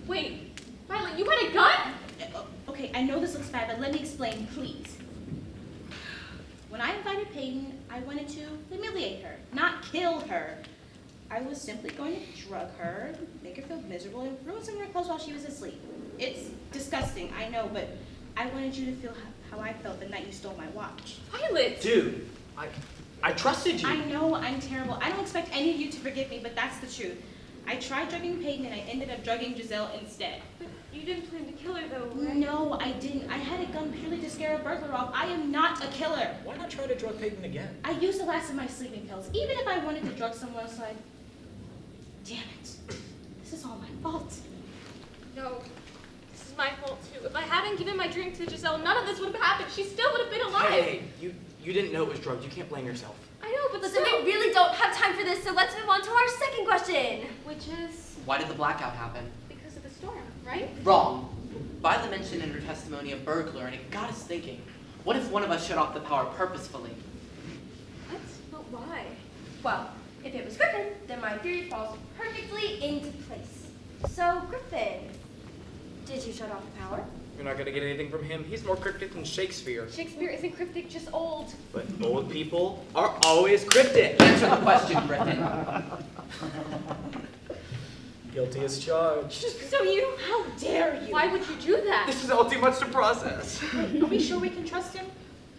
Wait, Violet, you had a gun? Okay, I know this looks bad, but let me explain, please. When I invited Peyton, I wanted to humiliate her, not kill her. I was simply going to drug her, make her feel miserable, and ruin some of her clothes while she was asleep. It's disgusting, I know, but I wanted you to feel how I felt the night you stole my watch. Violet! Dude, I trusted you. I know I'm terrible. I don't expect any of you to forgive me, but that's the truth. I tried drugging Peyton, and I ended up drugging Giselle instead. But you didn't plan to kill her, though, right? No, I didn't. I had a gun purely to scare a burglar off. I am not a killer. Why not try to drug Peyton again? I used the last of my sleeping pills. Even if I wanted to drug someone else, damn it. This is all my fault. No, this is my fault, too. If I hadn't given my drink to Giselle, none of this would have happened. She still would have been alive. Hey, you didn't know it was drugged. You can't blame yourself. I know, but Listen, still. we really don't have time for this, so let's move on to our second question. Which is Why did the blackout happen? because of the storm, right? Wrong. Violet mentioned in her testimony a burglar, and it got us thinking. What if one of us shut off the power purposefully? What? But why? Well, if it was Griffin, then my theory falls perfectly into place. So, Griffin, did you shut off the power? You're not gonna get anything from him. He's more cryptic than Shakespeare. Shakespeare isn't cryptic, just old. But old people are always cryptic. Answer the question, Griffin. Guilty as charged. So you? How dare you? Why would you do that? This is all too much to process. Are we sure we can trust him?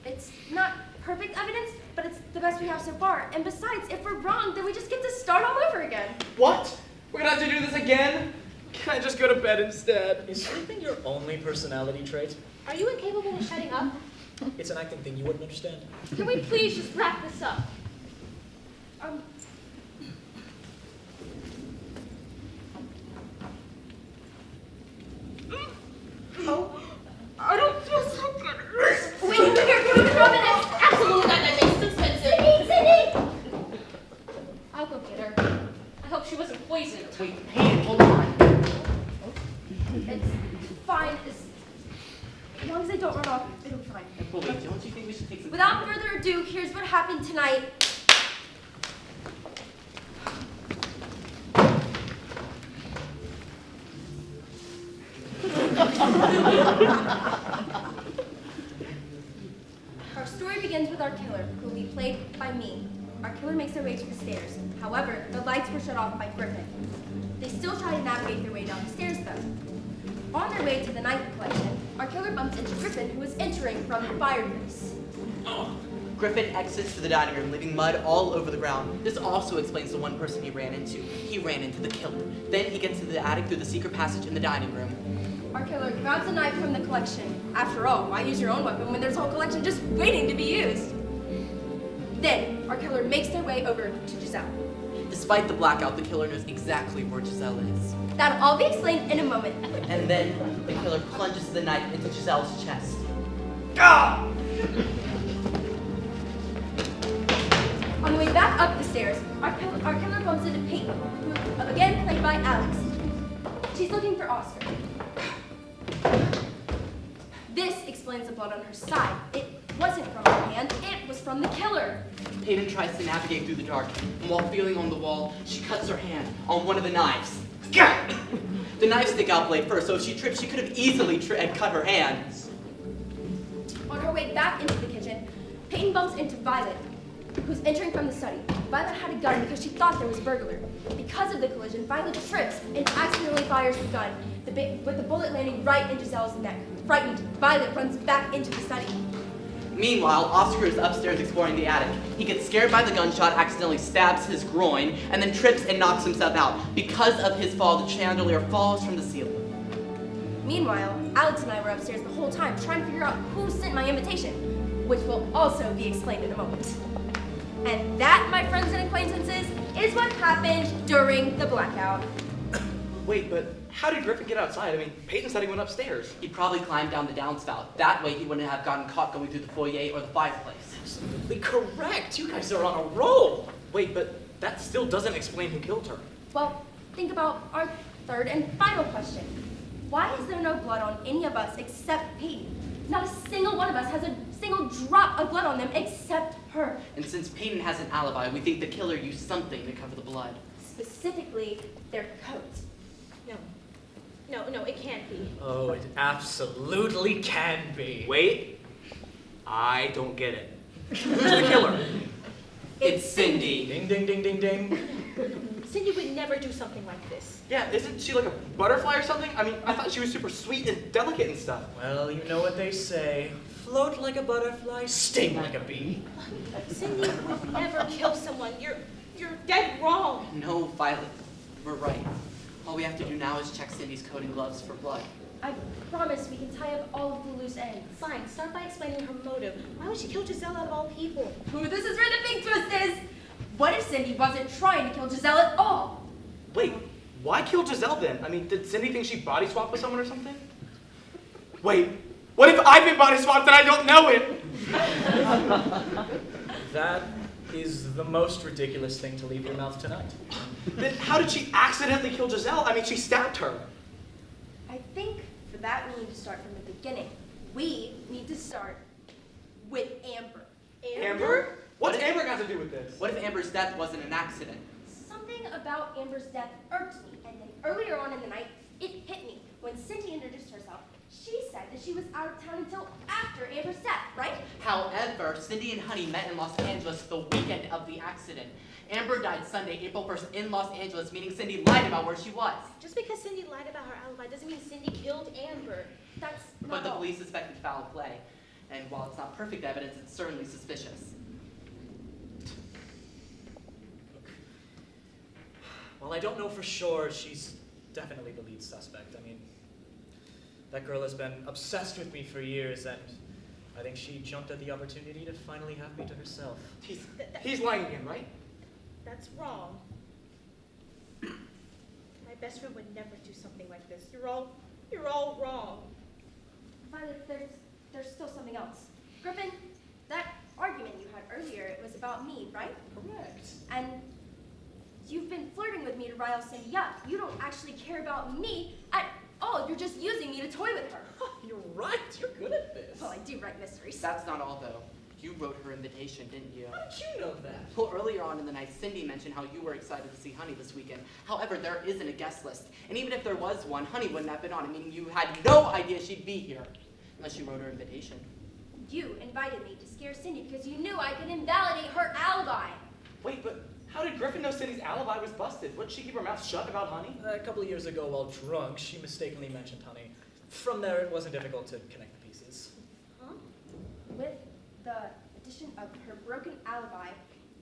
It's not perfect evidence, but it's the best we have so far. And besides, if we're wrong, then we just get to start all over again. What? We're gonna have to do this again? Can I just go to bed instead? Is sleeping your only personality trait? Are you incapable of shutting up? It's an acting thing you wouldn't understand. Can we please just wrap this up? Oh, I don't feel so good. wait, here, give me the rubber. Absolutely not. That makes it expensive. Sydney! I'll go get her. I hope she wasn't poisoned. Wait, Peyton, hold on. It's fine. As long as I don't run off, it'll be fine. But wait, don't you think we should take some Without time? further ado, here's what happened tonight. Our story begins with our killer, who will be played by me. Our killer makes their way to the stairs. However, the lights were shut off by Griffin. They still try to navigate their way down the stairs, though. On their way to the knife collection, our killer bumps into Griffin, who is entering from the fireplace. Griffin exits to the dining room, leaving mud all over the ground. This also explains the one person he ran into. He ran into the killer. Then he gets to the attic through the secret passage in the dining room. Our killer grabs a knife from the collection. After all, why use your own weapon when there's a whole collection just waiting to be used? Then, our killer makes their way over to Giselle. Despite the blackout, the killer knows exactly where Giselle is. That'll all be explained in a moment. And then, the killer plunges the knife into Giselle's chest. Ah! On the way back up the stairs, our killer bumps into Peyton, who, again played by Alex. She's looking for Oscar. This explains the blood on her side. It wasn't from her hand, it was from the killer. Peyton tries to navigate through the dark, and while feeling on the wall, she cuts her hand on one of the knives. Gah! The knives stick out blade first, so if she tripped, she could have easily cut her hand. On her way back into the kitchen, Peyton bumps into Violet, who's entering from the study. Violet had a gun because she thought there was a burglar. Because of the collision, Violet trips and accidentally fires the gun, with the bullet landing right in Giselle's neck. Frightened, Violet runs back into the study. Meanwhile, Oscar is upstairs exploring the attic. He gets scared by the gunshot, accidentally stabs his groin, and then trips and knocks himself out. Because of his fall, the chandelier falls from the ceiling. Meanwhile, Alex and I were upstairs the whole time trying to figure out who sent my invitation, which will also be explained in a moment. And that, my friends and acquaintances, is what happened during the blackout. Wait, but how did Griffin get outside? I mean, Peyton said he went upstairs. He probably climbed down the downspout. That way he wouldn't have gotten caught going through the foyer or the fireplace. Absolutely correct. You guys are on a roll. Wait, but that still doesn't explain who killed her. Well, think about our third and final question. Why is there no blood on any of us except Peyton? Not a single one of us has a single drop of blood on them except her. And since Peyton has an alibi, we think the killer used something to cover the blood. Specifically, their coats. No, it can't be. Oh, it absolutely can be. Wait, I don't get it. Who's the killer? It's Cindy. Ding, ding, ding, ding, ding. Cindy would never do something like this. Yeah, isn't she like a butterfly or something? I mean, I thought she was super sweet and delicate and stuff. Well, you know what they say. Float like a butterfly, sting like a bee. Cindy would never kill someone. You're dead wrong. No, Violet, we're right. All we have to do now is check Cindy's coat and gloves for blood. I promise we can tie up all of the loose ends. Fine, start by explaining her motive. Why would she kill Giselle out of all people? Ooh, this is where the big twist is! What if Cindy wasn't trying to kill Giselle at all? Wait, why kill Giselle then? I mean, did Cindy think she body swapped with someone or something? Wait, what if I've been body swapped and I don't know it? That is the most ridiculous thing to leave your mouth tonight. Then how did she accidentally kill Giselle? I mean, she stabbed her. I think for that we need to start from the beginning. We need to start with Amber. Amber? What's Amber got to do with this? What if Amber's death wasn't an accident? Something about Amber's death irked me, and then earlier on in the night, it hit me. When Cindy introduced herself, she said that she was out of town until after Amber's death, right? However, Cindy and Honey met in Los Angeles the weekend of the accident. Amber died Sunday, April 1st in Los Angeles, meaning Cindy lied about where she was. Just because Cindy lied about her alibi doesn't mean Cindy killed Amber. That's But not the all. police suspected foul play. And while it's not perfect evidence, it's certainly suspicious. Well, I don't know for sure. She's definitely the lead suspect. I mean, that girl has been obsessed with me for years, and I think she jumped at the opportunity to finally have me to herself. He's lying again, right? That's wrong. My best friend would never do something like this. You're all wrong. Violet, there's still something else. Griffin, that argument you had earlier, it was about me, right? Correct. And you've been flirting with me to rile Cindy up. You don't actually care about me at all. You're just using me to toy with her. You're right. You're good at this. Well, I do write mysteries. That's not all, though. You wrote her invitation, didn't you? How did you know that? Well, earlier on in the night, Cindy mentioned how you were excited to see Honey this weekend. However, there isn't a guest list. And even if there was one, Honey wouldn't have been on it, meaning you had no idea she'd be here. Unless you wrote her invitation. You invited me to scare Cindy because you knew I could invalidate her alibi. Wait, but how did Griffin know Cindy's alibi was busted? Wouldn't she keep her mouth shut about Honey? A couple of years ago, while drunk, she mistakenly mentioned Honey. From there, it wasn't difficult to connect the pieces. Huh? With the addition of her broken alibi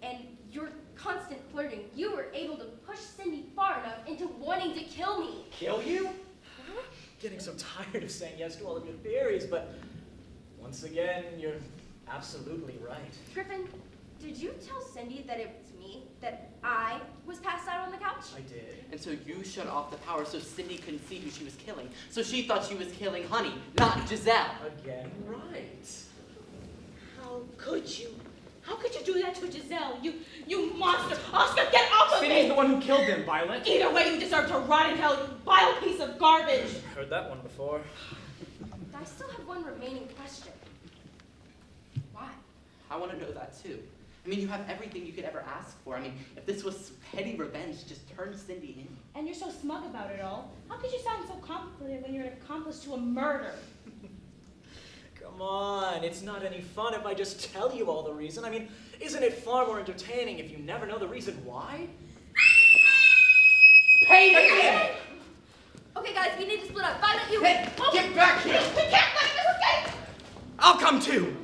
and your constant flirting, you were able to push Cindy far enough into wanting to kill me. Kill you? Getting so tired of saying yes to all of your theories, but once again, you're absolutely right. Griffin, did you tell Cindy that it was me, that I was passed out on the couch? I did. And so you shut off the power so Cindy couldn't see who she was killing. So she thought she was killing Honey, not Giselle. Again, right. How could you? How could you do that to Giselle? You monster! Oscar, get off of Cindy's me! the one who killed them, Violet. Either way, you deserve to rot in hell, you vile piece of garbage! Heard that one before. I still have one remaining question. I want to know that too. I mean, you have everything you could ever ask for. I mean, if this was petty revenge, just turn Cindy in. And you're so smug about it all. How could you sound so confident when you're an accomplice to a murder? Come on, it's not any fun if I just tell you all the reason. I mean, isn't it far more entertaining if you never know the reason why? Payton! Okay, guys, we need to split up. Find out you. Hey, get back here! We can't fight this, okay? I'll come too.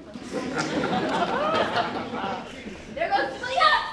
There goes splitting up.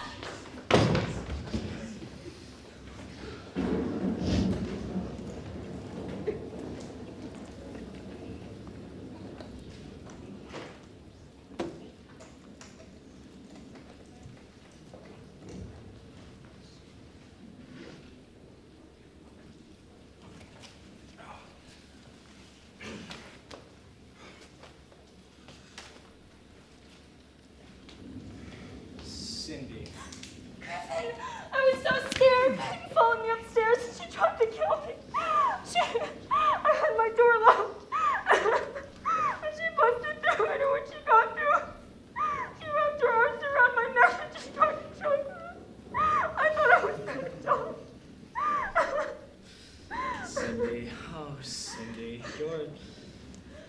Cindy. Griffin, I was so scared. She followed me upstairs and she tried to kill me. I had my door locked. And she busted through it, and when she got through, she wrapped her arms around my neck and just tried to choke me. I thought I was gonna die. Cindy, oh Cindy,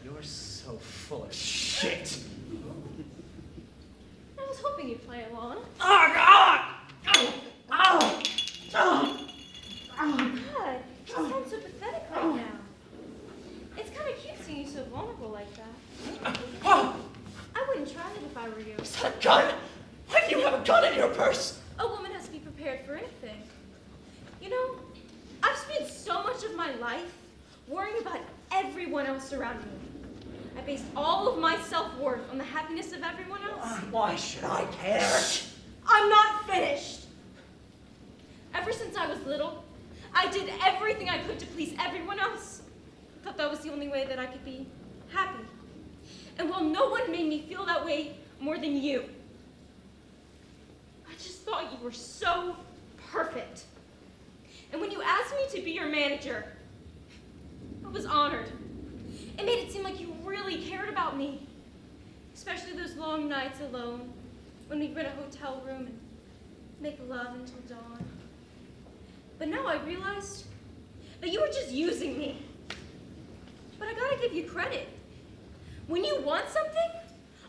you're so full of shit. I was hoping you'd play along. Oh God! Oh! Oh! God, you sound so pathetic right now. It's kind of cute seeing you so vulnerable like that. Oh! I wouldn't try it if I were you. Is that a gun? Why do you have a gun in your purse? A woman has to be prepared for anything. You know, I've spent so much of my life worrying about everyone else around me. I based all of my self-worth on the happiness of everyone else. Why should I care? I'm not finished. Ever since I was little, I did everything I could to please everyone else. I thought that was the only way that I could be happy. And while no one made me feel that way more than you, I just thought you were so perfect. And when you asked me to be your manager, I was honored. It made it seem like you really cared about me, especially those long nights alone when we'd rent a hotel room and make love until dawn. But now I realized that you were just using me. But I gotta give you credit. When you want something,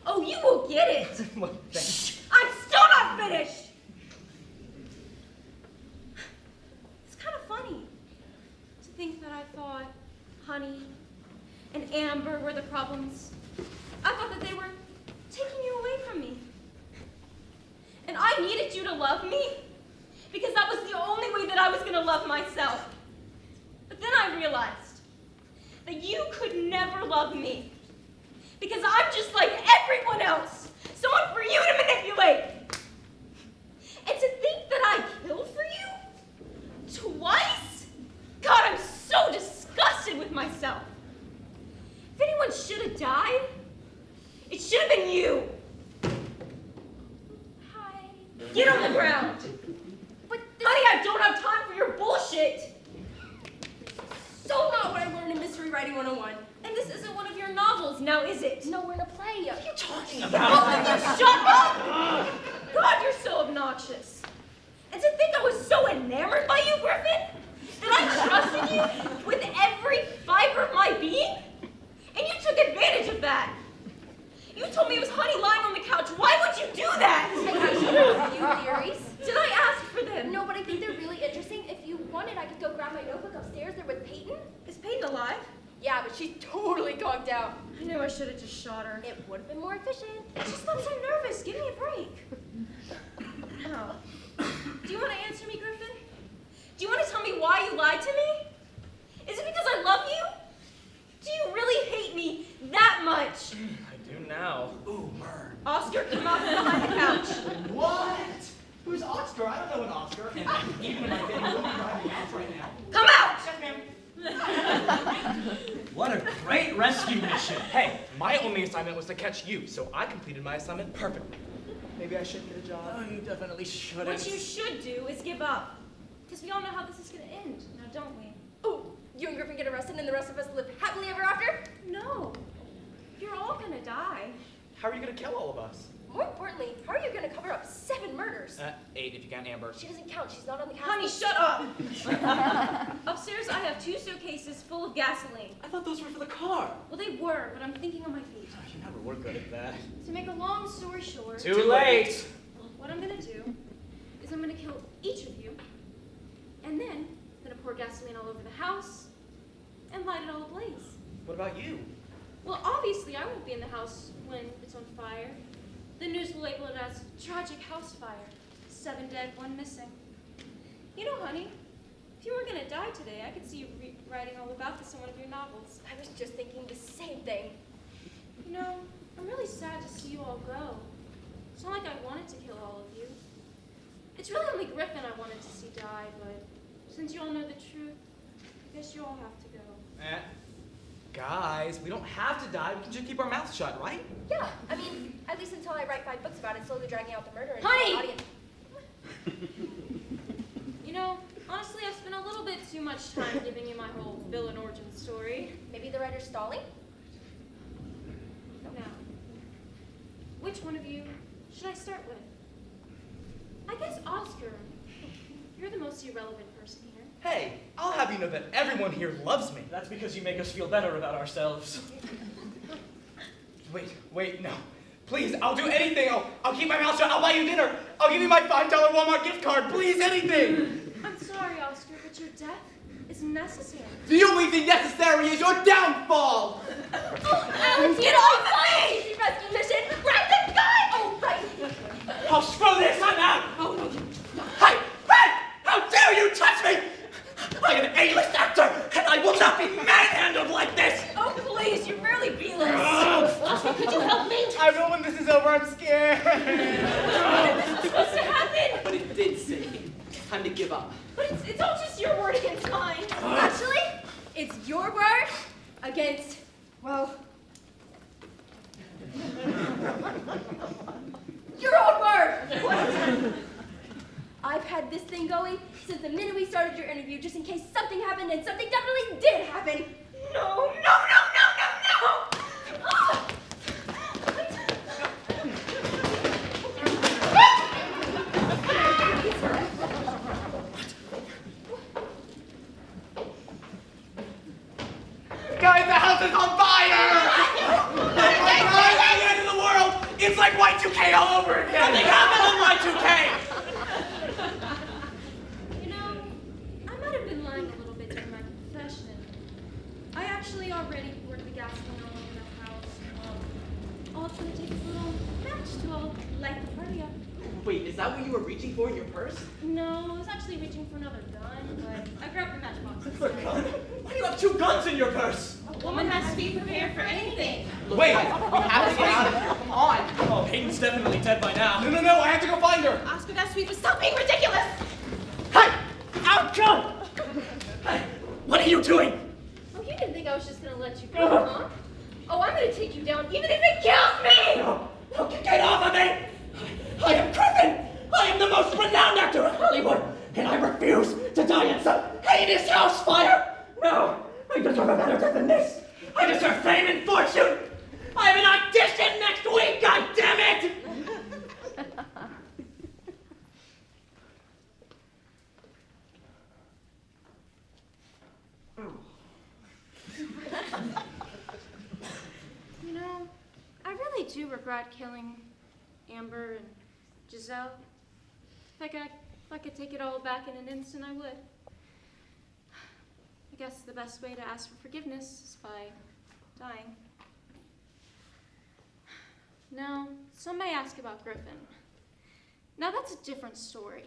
oh, you will get it. Well, thanks. I'm still not finished. It's kind of funny to think that I thought honey and amber were the problems. I thought that they were taking you away from me. And I needed you to love me because that was the only way that I was going to love myself. But then I realized that you could never love me because I'm just like everyone else, someone for you to manipulate. And to think that I killed for you twice? God, I'm so disgusted with myself. If anyone should have died, it should have been you. Hi. Get on the ground. But Honey, I don't have time for your bullshit. so not what I learned in Mystery Writing 101. And this isn't one of your novels, now is it? No, we're in a play. What are you talking Both about? of you, shut up! God, you're so obnoxious. And to think I was so enamored by you, Griffin, that I trusted you with every fiber of my being, and you took advantage of that. You told me it was honey lying on the couch. Why would you do that? I actually have a few theories. Did I ask for them? No, but I think they're really interesting. If you wanted, I could go grab my notebook upstairs there with Peyton. Is Peyton alive? Yeah, but she's totally conked out. I knew I should have just shot her. It would have been more efficient. I just got so nervous. Give me a break. Oh. Do you want to answer me, Griffin? Do you want to tell me why you lied to me? Is it because I love you? Do you really hate me that much? I do now. Ooh, burn. Oscar, come out from behind the couch. What? Who's Oscar? I don't know an Oscar. And even if I did, he wouldn't be behind the house right now. Come out! What a great rescue mission. Hey, my only assignment was to catch you, so I completed my assignment perfectly. Maybe I should get a job. Oh, you definitely shouldn't. What you should do is give up. Because we all know how this is going to end, now don't we? Oh, you and Griffin get arrested and the rest of us live happily ever after? No. You're all going to die. How are you going to kill all of us? More importantly, how are you going to cover up 7 murders? 8 if you count Amber. She doesn't count. She's not on the cast. Honey, shut up! Upstairs, I have 2 suitcases full of gasoline. I thought those were for the car. Well, they were, but I'm thinking on my feet. You never were good at that. To make a long story short, Too late. what I'm gonna do is I'm gonna kill each of you, and then I'm gonna pour gasoline all over the house and light it all ablaze. What about you? Well, obviously, I won't be in the house when it's on fire. The news will label it as tragic house fire. 7 dead, 1 missing. You know, honey, if you were gonna die today, I could see you writing all about this in one of your novels. I was just thinking the same thing. You know, I'm really sad to see you all go. It's not like I wanted to kill all of you. It's really only Griffin I wanted to see die, but since you all know the truth, I guess you all have to go. Guys, we don't have to die. We can just keep our mouths shut, right? Yeah, I mean, at least until I write 5 books about it, slowly dragging out the murder and Honey! the audience. You know, honestly, I've spent a little bit too much time giving you my whole villain origin story. Maybe the writer's stalling? Now, which one of you should I start with? I guess Oscar. You're the most irrelevant person here. Hey, I'll have you know that everyone here loves me. That's because you make us feel better about ourselves. Wait, no. Please, I'll do anything. I'll keep my mouth shut. I'll buy you dinner. I'll give you my $5 Walmart gift card. Please, anything. I'm sorry, Oscar, but your death is necessary. The only thing necessary is your downfall! Alex, get off my easy rescue mission! Grab the gun! Oh, right. I'll screw this. I'm out. Oh, no. Hey! How dare you touch me! I'm an A-list actor, and I will not be manhandled like this! Oh, please, you're barely B-list. Oscar, could you help me? I will when this is over. I'm scared. This is supposed to happen. But it did say, time to give up. But it's all just your word against mine. Actually, it's your word against, well, your own word. I've had this thing going since the minute we started your interview, just in case something happened, and something definitely did happen. No. Ah! Guys, the house is on fire! Oh my God, it's the end of the world! It's like Y2K all over again! Nothing happened on Y2K! You know, I might have been lying a little bit during my confession. I actually already poured the gasoline all over the house. All it's gonna take is a little match to all light the party up. Wait, is that what you were reaching for in your purse? No, I was actually reaching for another gun, but I grabbed the matchbox A instead. gun? Why do you have 2 guns in your purse? A woman has to be prepared for anything. Look, Wait. guys, we have to get out of here. Come on. Oh, Hayden's definitely dead by now. No, I have to go find her! Oscar, that sweet was stop being ridiculous. Hey! Out, go! Hey, what are you doing? Oh, you didn't think I was just gonna let you go, huh? Oh, I'm gonna take you down even if it kills me! No, get off of me! I am Griffin! I am the most renowned actor in Hollywood, and I refuse to die in some heinous house fire! No, I deserve a better death than this! I deserve fame and fortune! I have an audition next week, God damn it! You know, I really do regret killing Amber and Giselle. If I could take it all back in an instant, I would. I guess the best way to ask for forgiveness is by dying. Now, some may ask about Griffin. Now that's a different story.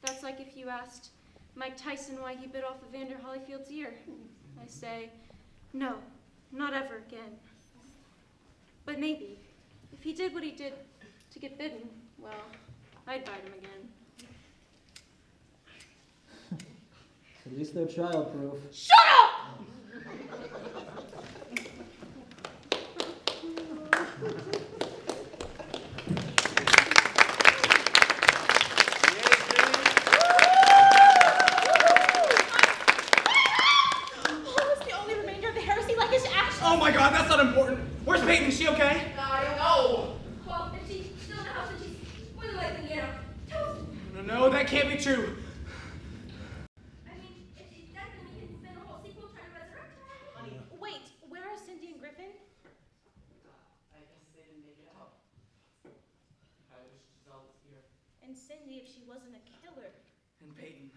That's like if you asked Mike Tyson why he bit off Evander Holyfield's ear. I say, no, not ever again. But maybe, if he did what he did to get bitten, well, I'd bite him again. At least they're childproof. Shut up! Oh my God, that's not important. Where's Peyton? Is she okay? I don't know. Well, if no, that can't be true. I mean, if she's dead, then we can spend a whole sequel trying to resurrect her. Honey, wait, where are Cindy and Griffin? I guess they didn't make it out. I wish Giselle was here. And Cindy, if she wasn't a killer. And Peyton.